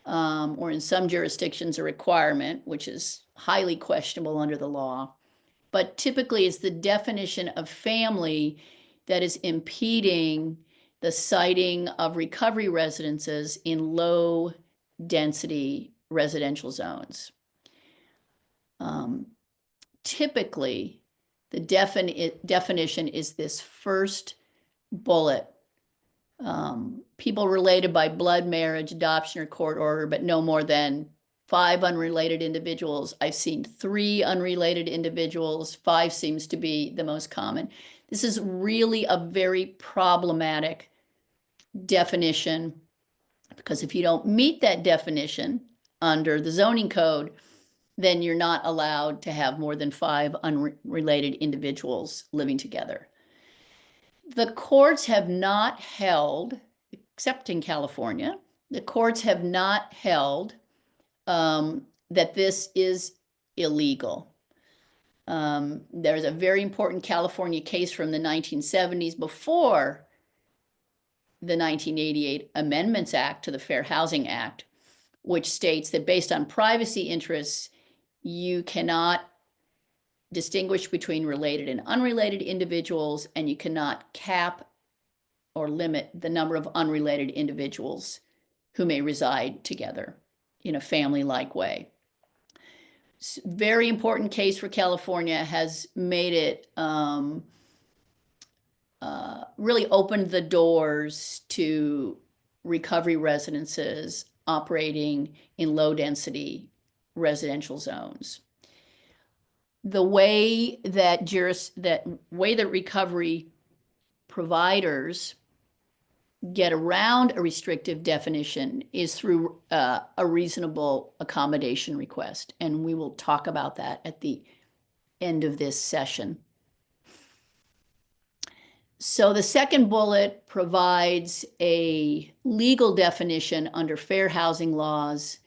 or in some jurisdictions, a requirement, which is highly questionable under the law. But typically, it's the definition of family that is impeding the siting of recovery residences in low-density residential zones. Typically, the definition is this first bullet. People related by blood, marriage, adoption, or court order, but no more than 5 unrelated individuals. I've seen 3 unrelated individuals. 5 seems to be the most common. This is really a very problematic definition, because if you don't meet that definition under the zoning code, then you're not allowed to have more than 5 unrelated individuals living together. The courts have not held, except in California, the courts have not held that this is illegal. There's a very important California case from the 1970s, before the 1988 Amendments Act to the Fair Housing Act, which states that based on privacy interests, you cannot distinguish between related and unrelated individuals, and you cannot cap or limit the number of unrelated individuals who may reside together in a family-like way. Very important case for California, has made it really opened the doors to recovery residences operating in low-density residential zones. The way that recovery providers get around a restrictive definition is through a reasonable accommodation request, and we will talk about that at the end of this session. So the second bullet provides a legal definition under fair housing laws,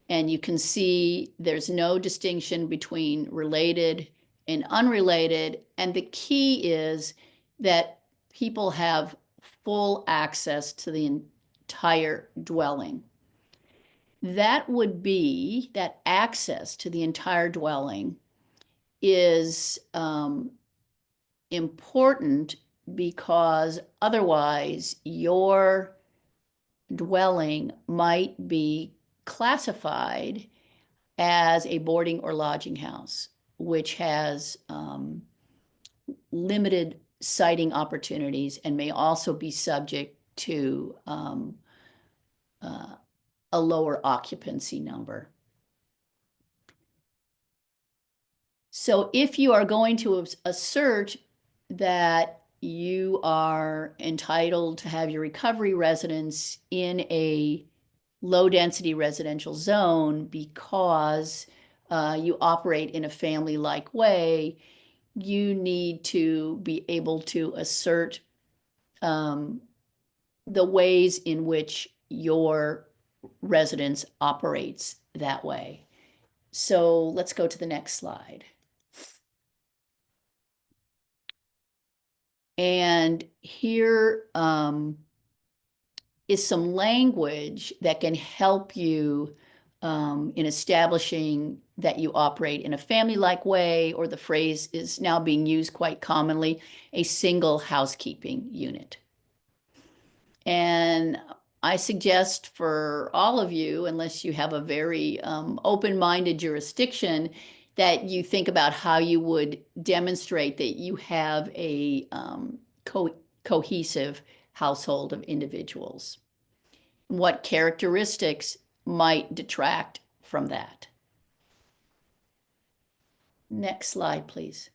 and you can see there's no distinction between related and unrelated, and the key is that people have full access to the entire dwelling. That access to the entire dwelling is important, because otherwise your dwelling might be classified as a boarding or lodging house, which has limited siting opportunities and may also be subject to a lower occupancy number. So if you are going to assert that you are entitled to have your recovery residence in a low-density residential zone because you operate in a family-like way, you need to be able to assert the ways in which your residence operates that way. So let's go to the next slide. And here is some language that can help you in establishing that you operate in a family-like way, or the phrase is now being used quite commonly, a single housekeeping unit. And I suggest for all of you, unless you have a very open-minded jurisdiction, that you think about how you would demonstrate that you have a cohesive household of individuals. What characteristics might detract from that? Next slide, please.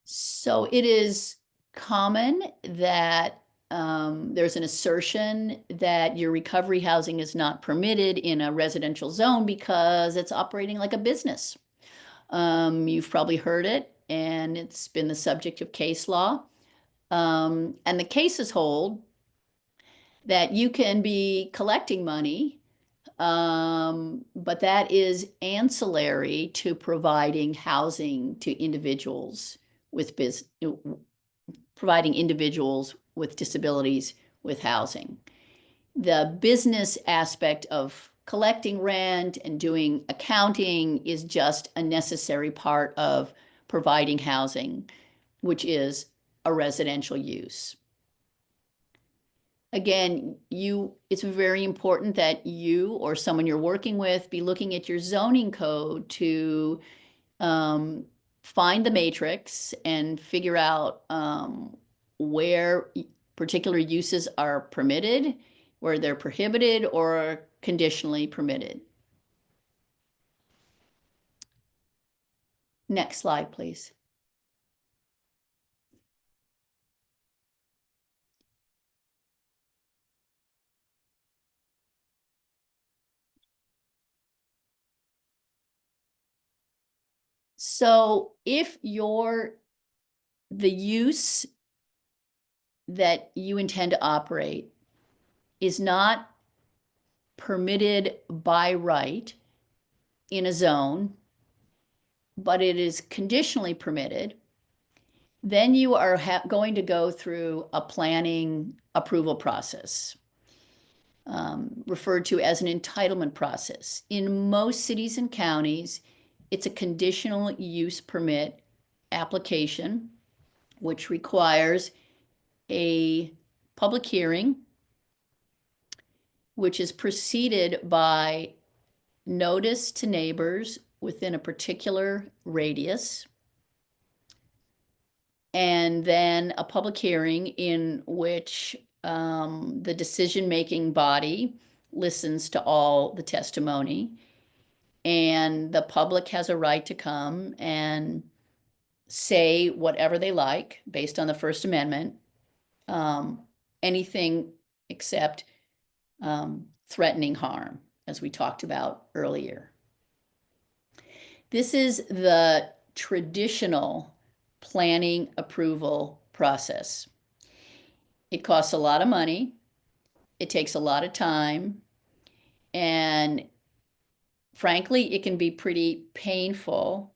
So it is common that there's an assertion that your recovery housing is not permitted in a residential zone because it's operating like a business. You've probably heard it, and it's been the subject of case law. And the cases hold that you can be collecting money but that is ancillary to providing housing to individuals with providing individuals with disabilities with housing. The business aspect of collecting rent and doing accounting is just a necessary part of providing housing, which is a residential use. Again, it's very important that you or someone you're working with be looking at your zoning code to find the matrix and figure out where particular uses are permitted, where they're prohibited or conditionally permitted. Next slide, please. So if the use that you intend to operate is not permitted by right in a zone, but it is conditionally permitted, then you are going to go through a planning approval process, referred to as an entitlement process. In most cities and counties, it's a conditional use permit application, which requires a public hearing, which is preceded by notice to neighbors within a particular radius, and then a public hearing in which the decision-making body listens to all the testimony, and the public has a right to come and say whatever they like based on the First Amendment, anything except threatening harm, as we talked about earlier. This is the traditional planning approval process. It costs a lot of money, it takes a lot of time, and frankly, it can be pretty painful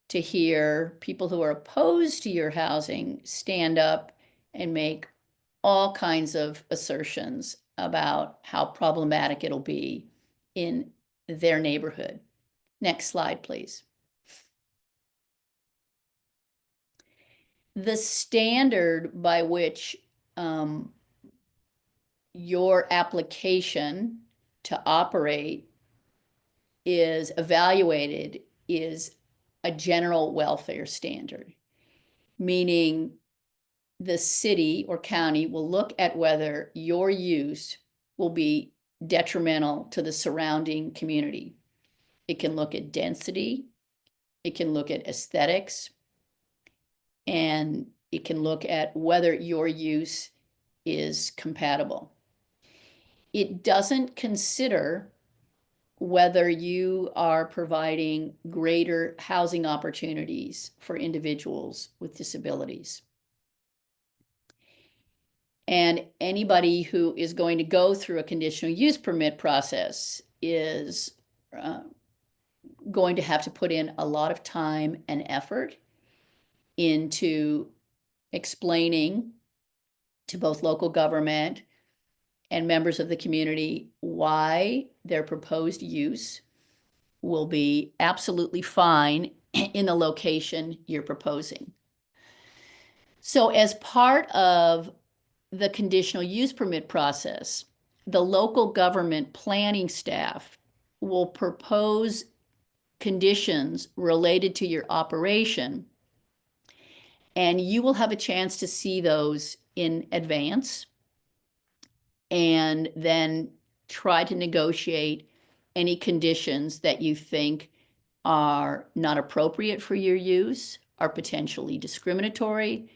to hear people who are opposed to your housing stand up and make all kinds of assertions about how problematic it'll be in their neighborhood. Next slide, please. The standard by which your application to operate is evaluated is a general welfare standard, meaning the city or county will look at whether your use will be detrimental to the surrounding community. It can look at density, it can look at aesthetics, and it can look at whether your use is compatible. It doesn't consider whether you are providing greater housing opportunities for individuals with disabilities. And anybody who is going to go through a conditional use permit process is going to have to put in a lot of time and effort into explaining to both local government and members of the community why their proposed use will be absolutely fine in the location you're proposing. So as part of the conditional use permit process, the local government planning staff will propose conditions related to your operation, and you will have a chance to see those in advance and then try to negotiate any conditions that you think are not appropriate for your use, are potentially discriminatory,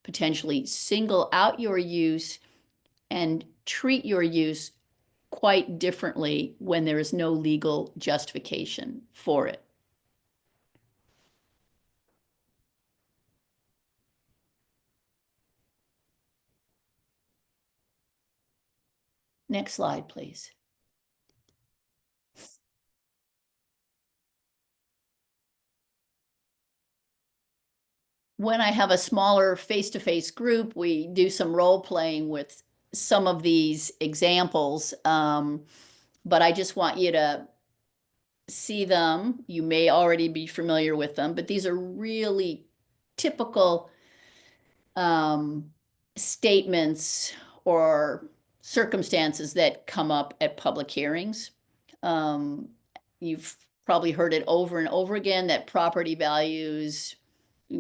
potentially single out your use, and treat your use quite differently when there is no legal justification for it. Next slide, please. when I have a smaller face-to-face group, we do some role playing with some of these examples. But I just want you to see them. You may already be familiar with them, but these are really typical statements or circumstances that come up at public hearings. You've probably heard it over and over again that property values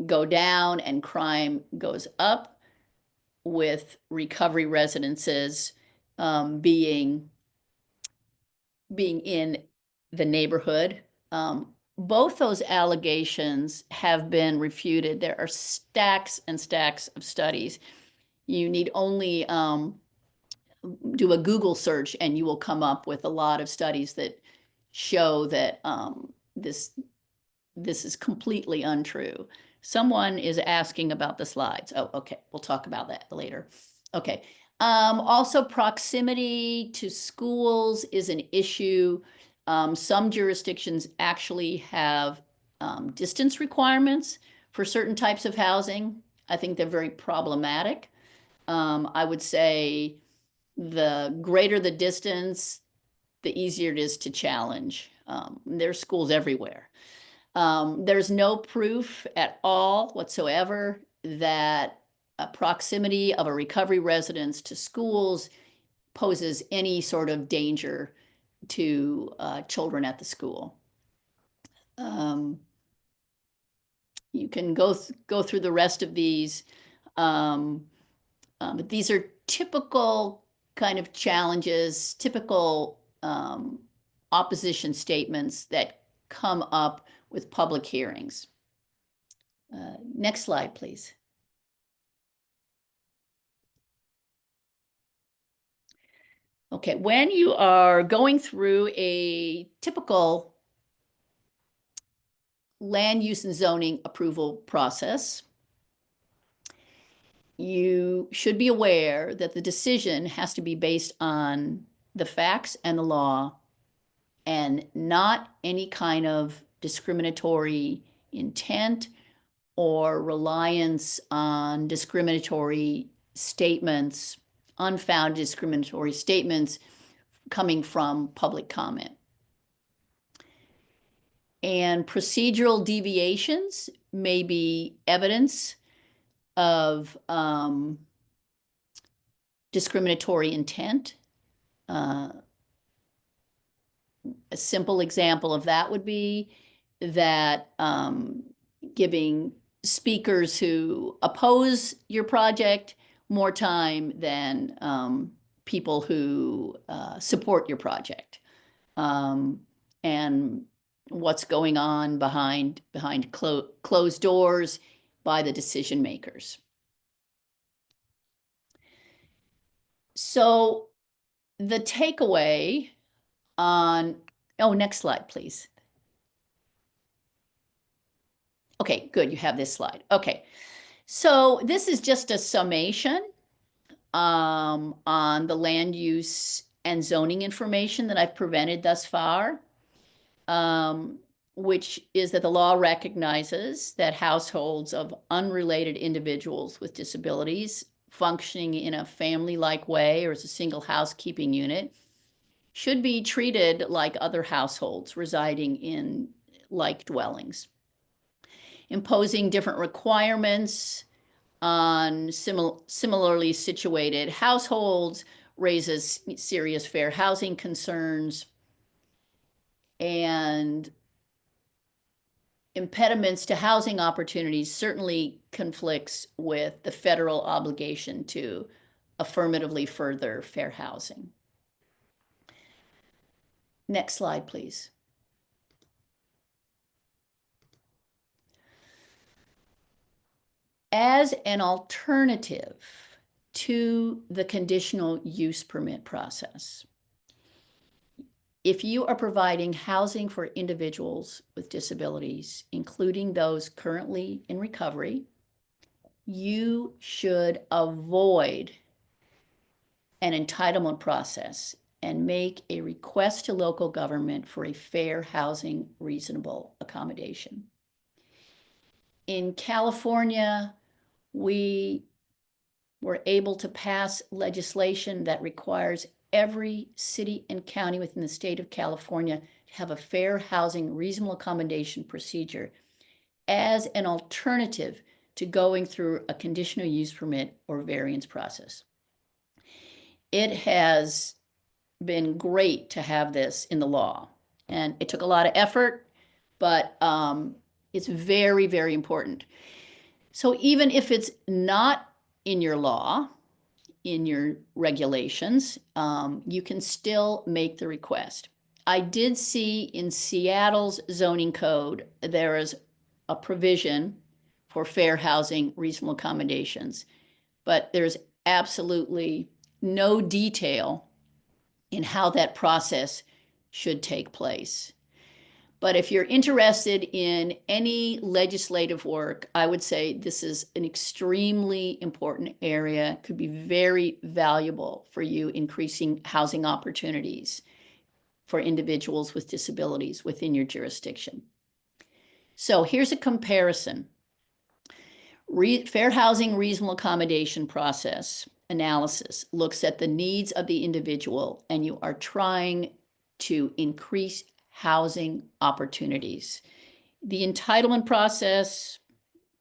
go down and crime goes up, with recovery residences being in the neighborhood. Both those allegations have been refuted. There are stacks and stacks of studies. You need only do a Google search and you will come up with a lot of studies that show that this is completely untrue. Someone is asking about the slides. Oh, okay. We'll talk about that later. Okay. Also, proximity to schools is an issue. Some jurisdictions actually have distance requirements for certain types of housing. I think they're very problematic. I would say the greater the distance, the easier it is to challenge. There's schools everywhere. There's no proof at all whatsoever that a proximity of a recovery residence to schools poses any sort of danger to children at the school. You can go through the rest of these, but these are typical kind of challenges, typical opposition statements that come up with public hearings. Next slide, please. Okay, when you are going through a typical land use and zoning approval process, you should be aware that the decision has to be based on the facts and the law and not any kind of discriminatory intent or reliance on discriminatory statements, unfounded discriminatory statements coming from public comment. And procedural deviations may be evidence of discriminatory intent. A simple example of that would be that giving speakers who oppose your project more time than people who support your project. And what's going on behind closed doors by the decision makers. So the takeaway on, oh, next slide, please. Okay, good, you have this slide. Okay, so this is just a summation on the land use and zoning information that I've presented thus far, which is that the law recognizes that households of unrelated individuals with disabilities functioning in a family-like way or as a single housekeeping unit should be treated like other households residing in like dwellings. Imposing different requirements on similarly situated households raises serious fair housing concerns, and impediments to housing opportunities certainly conflicts with the federal obligation to affirmatively further fair housing. Next slide, please. As an alternative to the conditional use permit process, if you are providing housing for individuals with disabilities, including those currently in recovery, you should avoid an entitlement process and make a request to local government for a fair housing reasonable accommodation. in California, we were able to pass legislation that requires every city and county within the state of California to have a fair housing reasonable accommodation procedure as an alternative to going through a conditional use permit or variance process. It has been great to have this in the law, and it took a lot of effort, but it's very, very important. So even if it's not in your law, in your regulations, you can still make the request. I did see in Seattle's zoning code, there is a provision for fair housing, reasonable accommodations, but there's absolutely no detail in how that process should take place. But if you're interested in any legislative work, I would say this is an extremely important area, could be very valuable for you increasing housing opportunities for individuals with disabilities within your jurisdiction. So here's a comparison. Fair housing reasonable accommodation process analysis looks at the needs of the individual, and you are trying to increase housing opportunities. The entitlement process,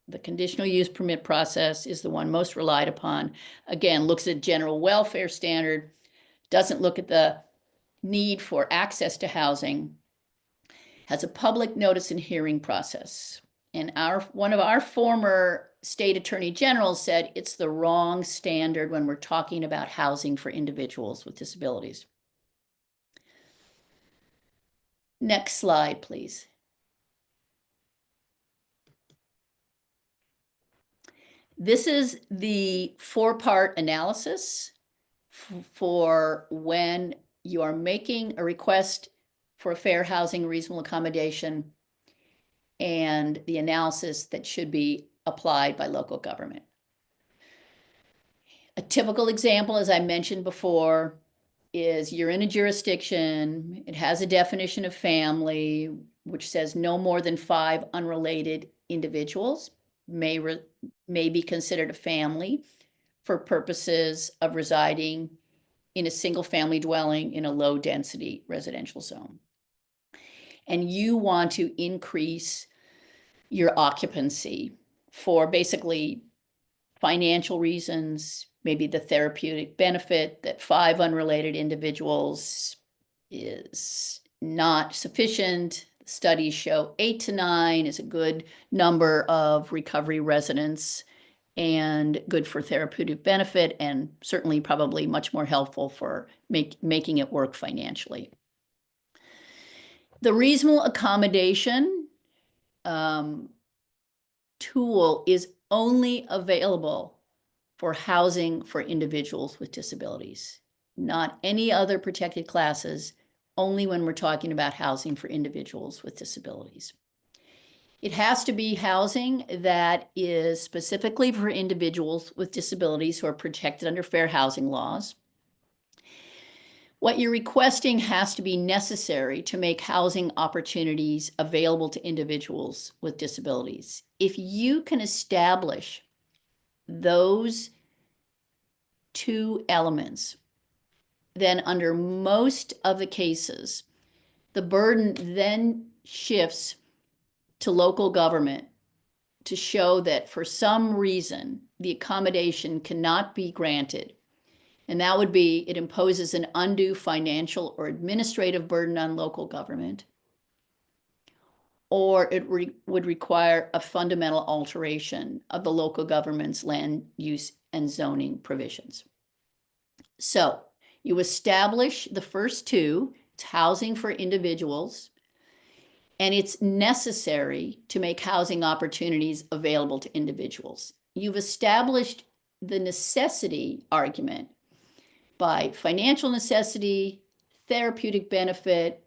the conditional use permit process is the one most relied upon. Again, looks at general welfare standard, doesn't look at the need for access to housing, has a public notice and hearing process. And one of our former state attorney generals said it's the wrong standard when we're talking about housing for individuals with disabilities. Next slide, please. This is the 4-part analysis for when you are making a request for a fair housing reasonable accommodation and the analysis that should be applied by local government. A typical example, as I mentioned before, is you're in a jurisdiction, it has a definition of family, which says no more than 5 unrelated individuals may be considered a family for purposes of residing in a single family dwelling in a low density residential zone. And you want to increase your occupancy for basically financial reasons, maybe the therapeutic benefit that 5 unrelated individuals is not sufficient. Studies show 8 to 9 is a good number of recovery residents and good for therapeutic benefit, and certainly probably much more helpful for making it work financially. The reasonable accommodation tool is only available for housing for individuals with disabilities, not any other protected classes, only when we're talking about housing for individuals with disabilities. It has to be housing that is specifically for individuals with disabilities who are protected under fair housing laws. What you're requesting has to be necessary to make housing opportunities available to individuals with disabilities. If you can establish those 2 elements, then under most of the cases, the burden then shifts to local government to show that for some reason the accommodation cannot be granted. And that would be, it imposes an undue financial or administrative burden on local government, or it would require a fundamental alteration of the local government's land use and zoning provisions. So you establish the first 2, it's housing for individuals, and it's necessary to make housing opportunities available to individuals. You've established the necessity argument by financial necessity, therapeutic benefit,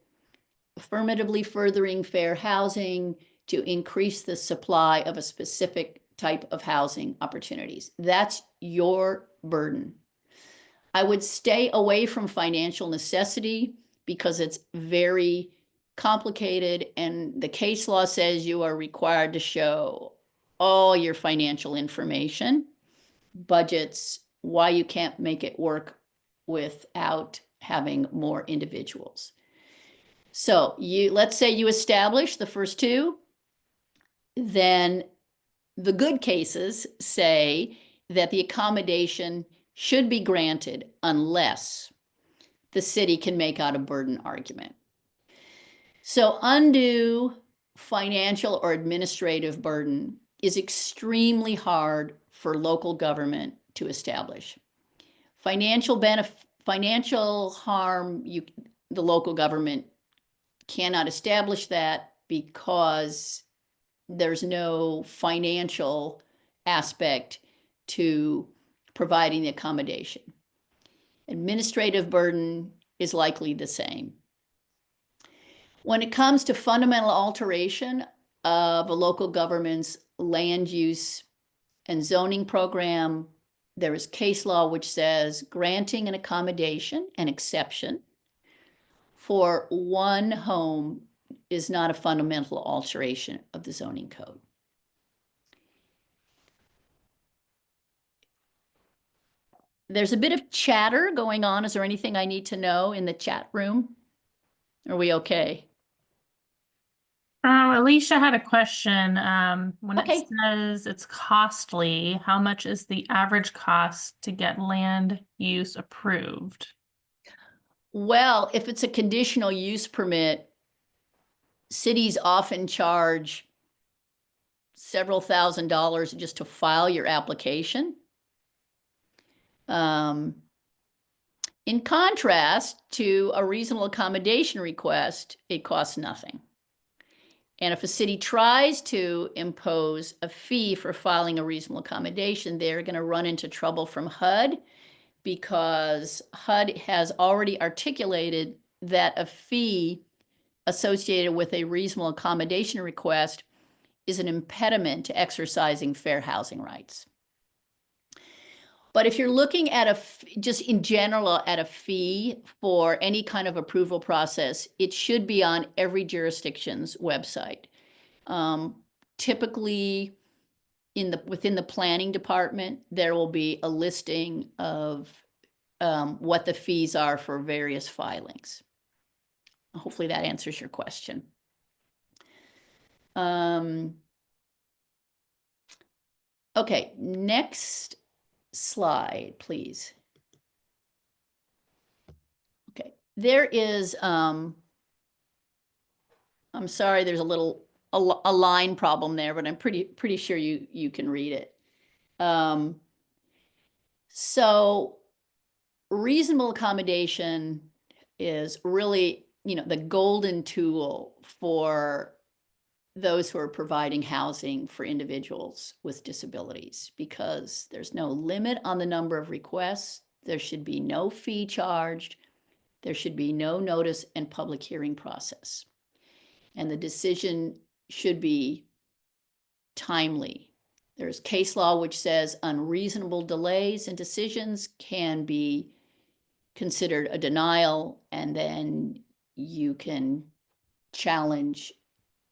affirmatively furthering fair housing to increase the supply of a specific type of housing opportunities. That's your burden. I would stay away from financial necessity because it's very complicated, and the case law says you are required to show all your financial information, budgets, why you can't make it work without having more individuals. So let's say you establish the first two, then the good cases say that the accommodation should be granted unless the city can make out a burden argument. So undue financial or administrative burden is extremely hard for local government to establish. Financial harm, the local government cannot establish that because there's no financial aspect to providing the accommodation. Administrative burden is likely the same. When it comes to fundamental alteration of a local government's land use and zoning program, there is case law which says granting an accommodation, an exception, for one home is not a fundamental alteration of the zoning code. There's a bit of chatter going on. Is there anything I need to know in the chat room? Are we okay? Alicia had a question. When Okay. it says it's costly, how much is the average cost to get land use approved? Well, if it's a conditional use permit, cities often charge several $1,000s just to file your application. In contrast to a reasonable accommodation request, it costs nothing. And if a city tries to impose a fee for filing a reasonable accommodation, they're going to run into trouble from HUD, because HUD has already articulated that a fee associated with a reasonable accommodation request is an impediment to exercising fair housing rights. But if you're looking at just in general at a fee for any kind of approval process, it should be on every jurisdiction's website. Typically, within the planning department, there will be a listing of what the fees are for various filings. Hopefully that answers your question. Okay, next slide, please. Okay, there is, I'm sorry, there's a line problem there, but I'm pretty sure you can read it. So reasonable accommodation is really, the golden tool for those who are providing housing for individuals with disabilities, because there's no limit on the number of requests. There should be no fee charged. There should be no notice and public hearing process. And the decision should be timely. There's case law which says unreasonable delays in decisions can be considered a denial, and then you can challenge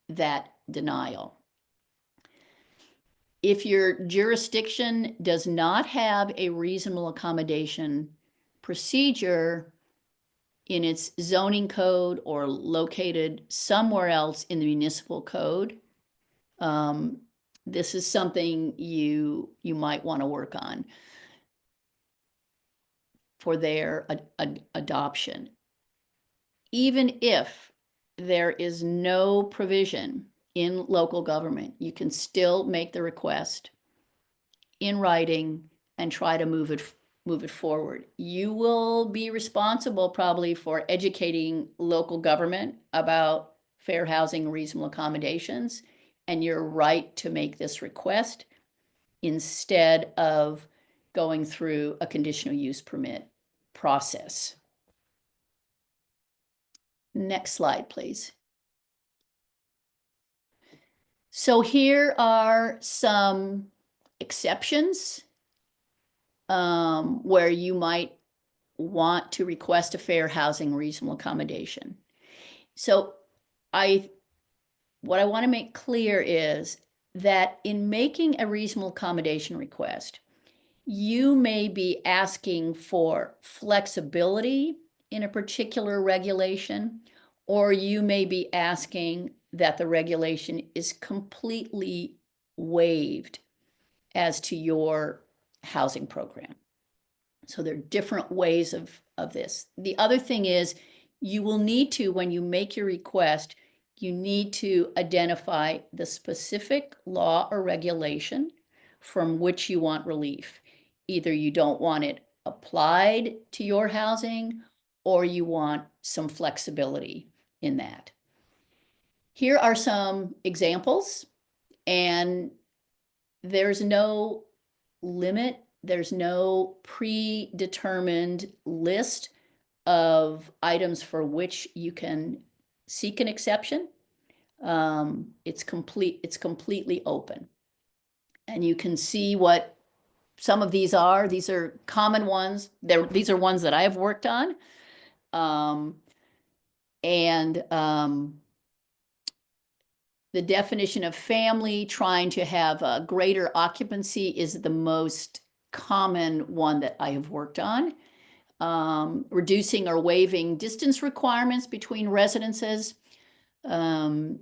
that denial. If your jurisdiction does not have a reasonable accommodation procedure in its zoning code or located somewhere else in the municipal code, this is something you might want to work on for their adoption. Even if there is no provision in local government, you can still make the request in writing and try to move it forward. You will be responsible probably for educating local government about fair housing, reasonable accommodations, and your right to make this request instead of going through a conditional use permit process. Next slide, please. So here are some exceptions where you might want to request a fair housing reasonable accommodation. So what I want to make clear is that in making a reasonable accommodation request, you may be asking for flexibility in a particular regulation, or you may be asking that the regulation is completely waived as to your housing program. So there are different ways of this. The other thing is you will need to, when you make your request, you need to identify the specific law or regulation from which you want relief. Either you don't want it applied to your housing, or you want some flexibility in that. Here are some examples, and there's no limit, there's no predetermined list of items for which you can seek an exception. It's completely open. And you can see what some of these are. These are common ones. These are ones that I've worked on. The definition of family, trying to have a greater occupancy, is the most common one that I have worked on. Reducing or waiving distance requirements between residences. You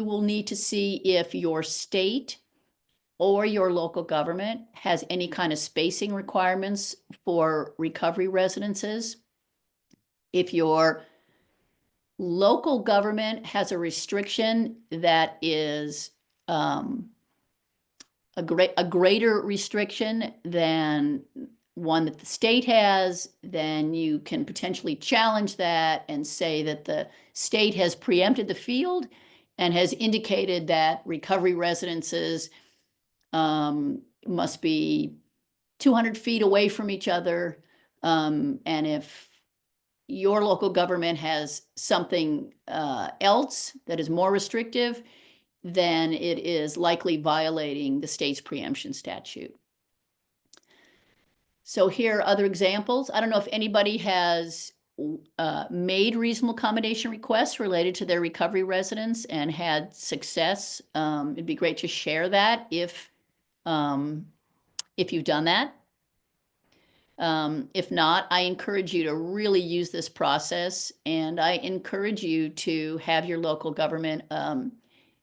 will need to see if your state or your local government has any kind of spacing requirements for recovery residences. If your local government has a restriction that is a greater restriction than one that the state has, then you can potentially challenge that and say that the state has preempted the field and has indicated that recovery residences must be 200 feet away from each other. And if your local government has something else that is more restrictive, then it is likely violating the state's preemption statute. So here are other examples. I don't know if anybody has made reasonable accommodation requests related to their recovery residence and had success. It'd be great to share that if you've done that. If not, I encourage you to really use this process, and I encourage you to have your local government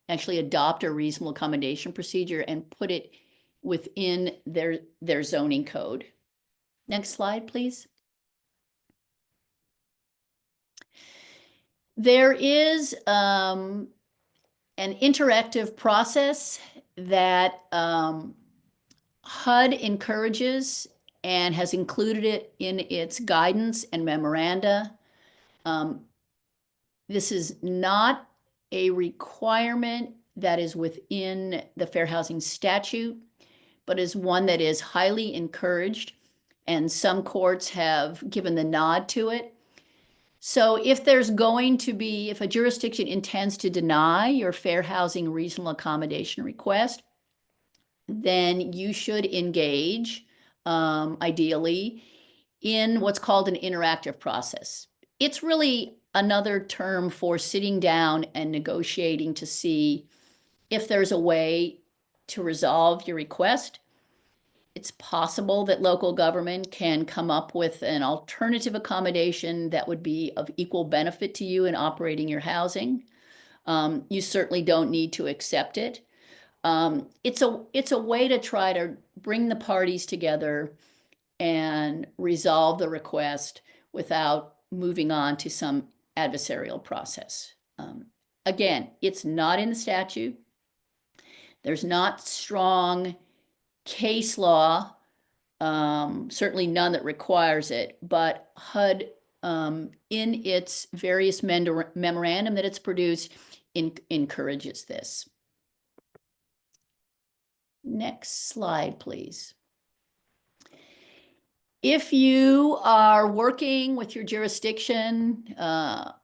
actually adopt a reasonable accommodation procedure and put it within their zoning code. Next slide, please. There is an interactive process that HUD encourages and has included it in its guidance and memoranda. This is not a requirement that is within the Fair Housing Statute, but is one that is highly encouraged, and some courts have given the nod to it. So if there's going to be, if a jurisdiction intends to deny your fair housing reasonable accommodation request, then you should engage, ideally, in what's called an interactive process. It's really another term for sitting down and negotiating to see if there's a way to resolve your request. It's possible that local government can come up with an alternative accommodation that would be of equal benefit to you in operating your housing. You certainly don't need to accept it. It's a way to try to bring the parties together and resolve the request without moving on to some adversarial process. Again, it's not in the statute. There's not strong case law, certainly none that requires it, but HUD, in its various memorandum that it's produced, encourages this. Next slide, please. If you are working with your jurisdiction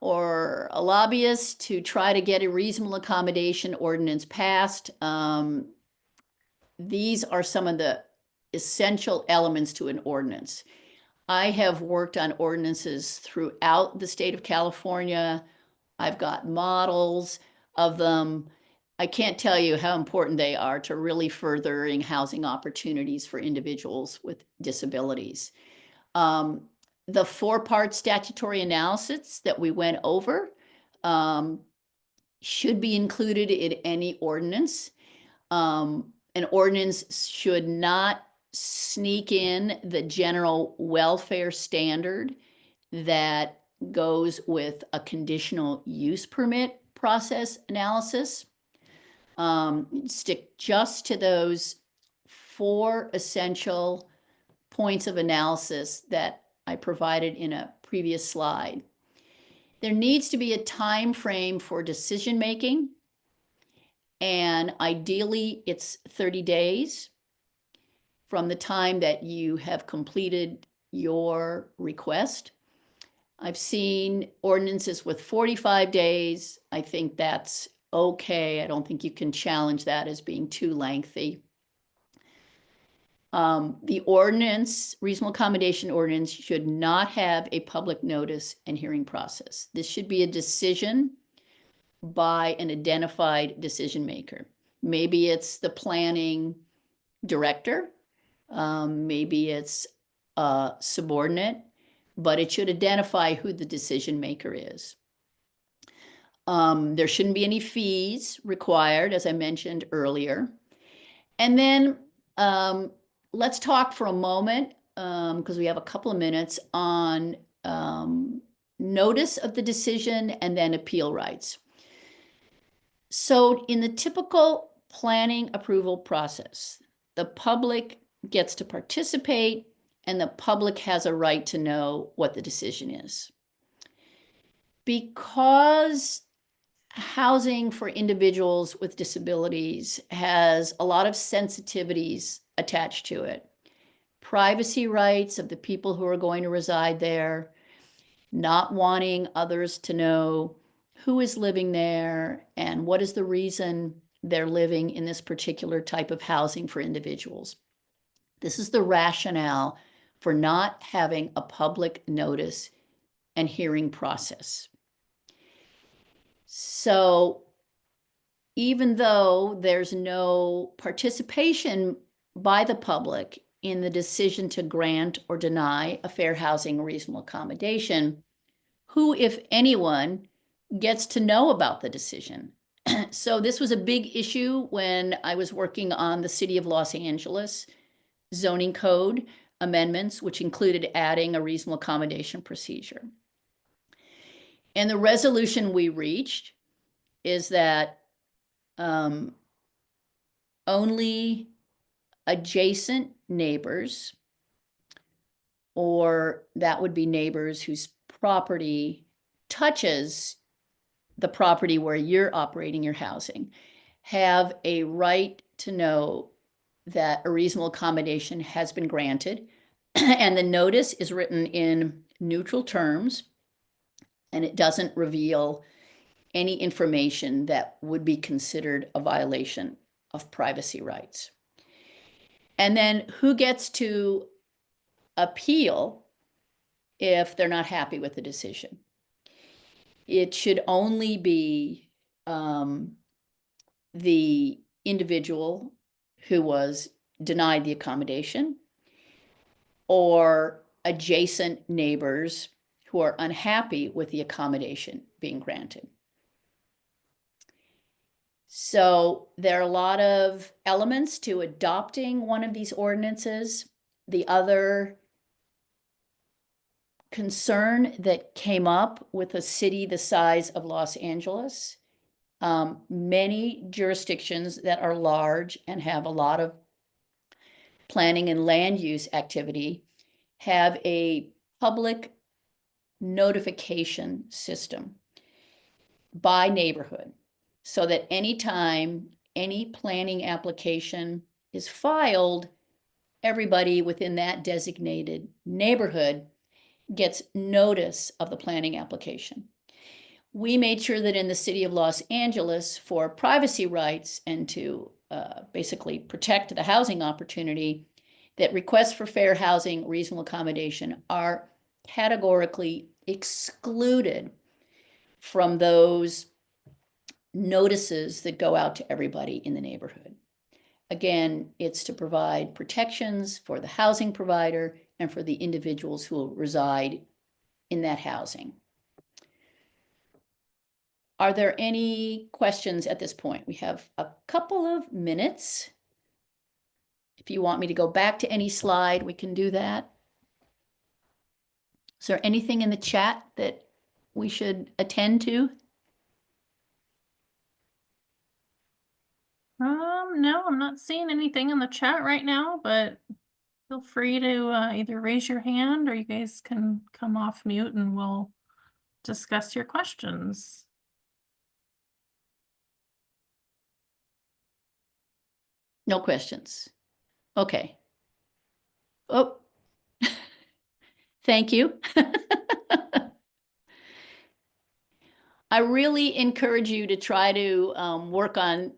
or a lobbyist to try to get a reasonable accommodation ordinance passed, these are some of the essential elements to an ordinance. I have worked on ordinances throughout the state of California. I've got models of them. I can't tell you how important they are to really furthering housing opportunities for individuals with disabilities. The four-part statutory analysis that we went over should be included in any ordinance. An ordinance should not sneak in the general welfare standard that goes with a conditional use permit process analysis. Stick just to those four essential points of analysis that I provided in a previous slide. There needs to be a time frame for decision making, and ideally it's 30 days from the time that you have completed your request. I've seen ordinances with 45 days. I think that's okay. I don't think you can challenge that as being too lengthy. The ordinance, reasonable accommodation ordinance, should not have a public notice and hearing process. This should be a decision by an identified decision maker. Maybe it's the planning director, maybe it's a subordinate, but it should identify who the decision maker is. There shouldn't be any fees required, as I mentioned earlier. And then let's talk for a moment, because we have a couple of minutes, on notice of the decision and then appeal rights. So in the typical planning approval process, the public gets to participate and the public has a right to know what the decision is. Because housing for individuals with disabilities has a lot of sensitivities attached to it. Privacy rights of the people who are going to reside there, not wanting others to know who is living there and what is the reason they're living in this particular type of housing for individuals. This is the rationale for not having a public notice and hearing process. So even though there's no participation by the public in the decision to grant or deny a fair housing reasonable accommodation, who, if anyone, gets to know about the decision? So this was a big issue when I was working on the City of Los Angeles zoning code amendments, which included adding a reasonable accommodation procedure. And the resolution we reached is that only adjacent neighbors, or that would be neighbors whose property touches the property where you're operating your housing, have a right to know that a reasonable accommodation has been granted. And the notice is written in neutral terms, and it doesn't reveal any information that would be considered a violation of privacy rights. And then who gets to appeal if they're not happy with the decision? It should only be the individual who was denied the accommodation, or adjacent neighbors who are unhappy with the accommodation being granted. So there are a lot of elements to adopting one of these ordinances. The other concern that came up with a city the size of Los Angeles, many jurisdictions that are large and have a lot of planning and land use activity have a public notification system by neighborhood, so that anytime any planning application is filed, everybody within that designated neighborhood gets notice of the planning application. We made sure that in the City of Los Angeles, for privacy rights and to basically protect the housing opportunity, that requests for fair housing, reasonable accommodation are categorically excluded from those notices that go out to everybody in the neighborhood. Again, it's to provide protections for the housing provider and for the individuals who will reside in that housing. Are there any questions at this point? We have a couple of minutes. If you want me to go back to any slide, we can do that. Is there anything in the chat that we should attend to? No, I'm not seeing anything in the chat right now, but feel free to either raise your hand or you guys can come off mute and we'll discuss your questions. No questions. Okay. Oh, thank you. I really encourage you to try to work on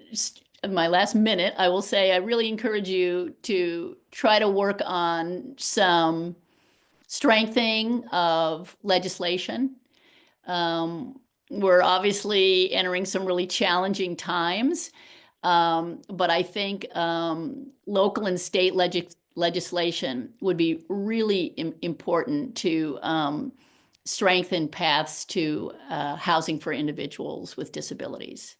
my last minute. I will say I really encourage you to try to work on some strengthening of legislation. We're obviously entering some really challenging times, but I think local and state legislation would be really important to strengthen paths to housing for individuals with disabilities.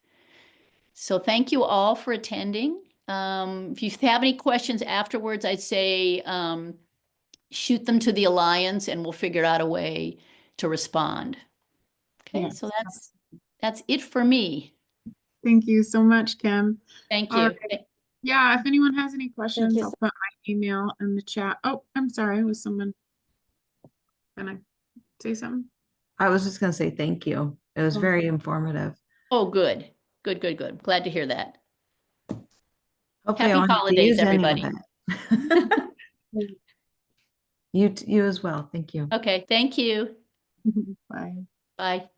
So thank you all for attending. If you have any questions afterwards, I'd say shoot them to the Alliance and we'll figure out a way to respond. Okay, Yes. so that's it for me. Thank you so much, Kim. Thank All you. right. Yeah, if anyone has any questions, you. I'll put my email in the chat. Oh, I'm sorry. Was someone gonna say something? I was just going to say thank you. It was very informative. Oh, good. Good, good, good. Glad to hear that. Hopefully, Happy I won't have to holidays, use any of everybody. it. You as well. Thank you. Okay, thank you. Bye. Bye.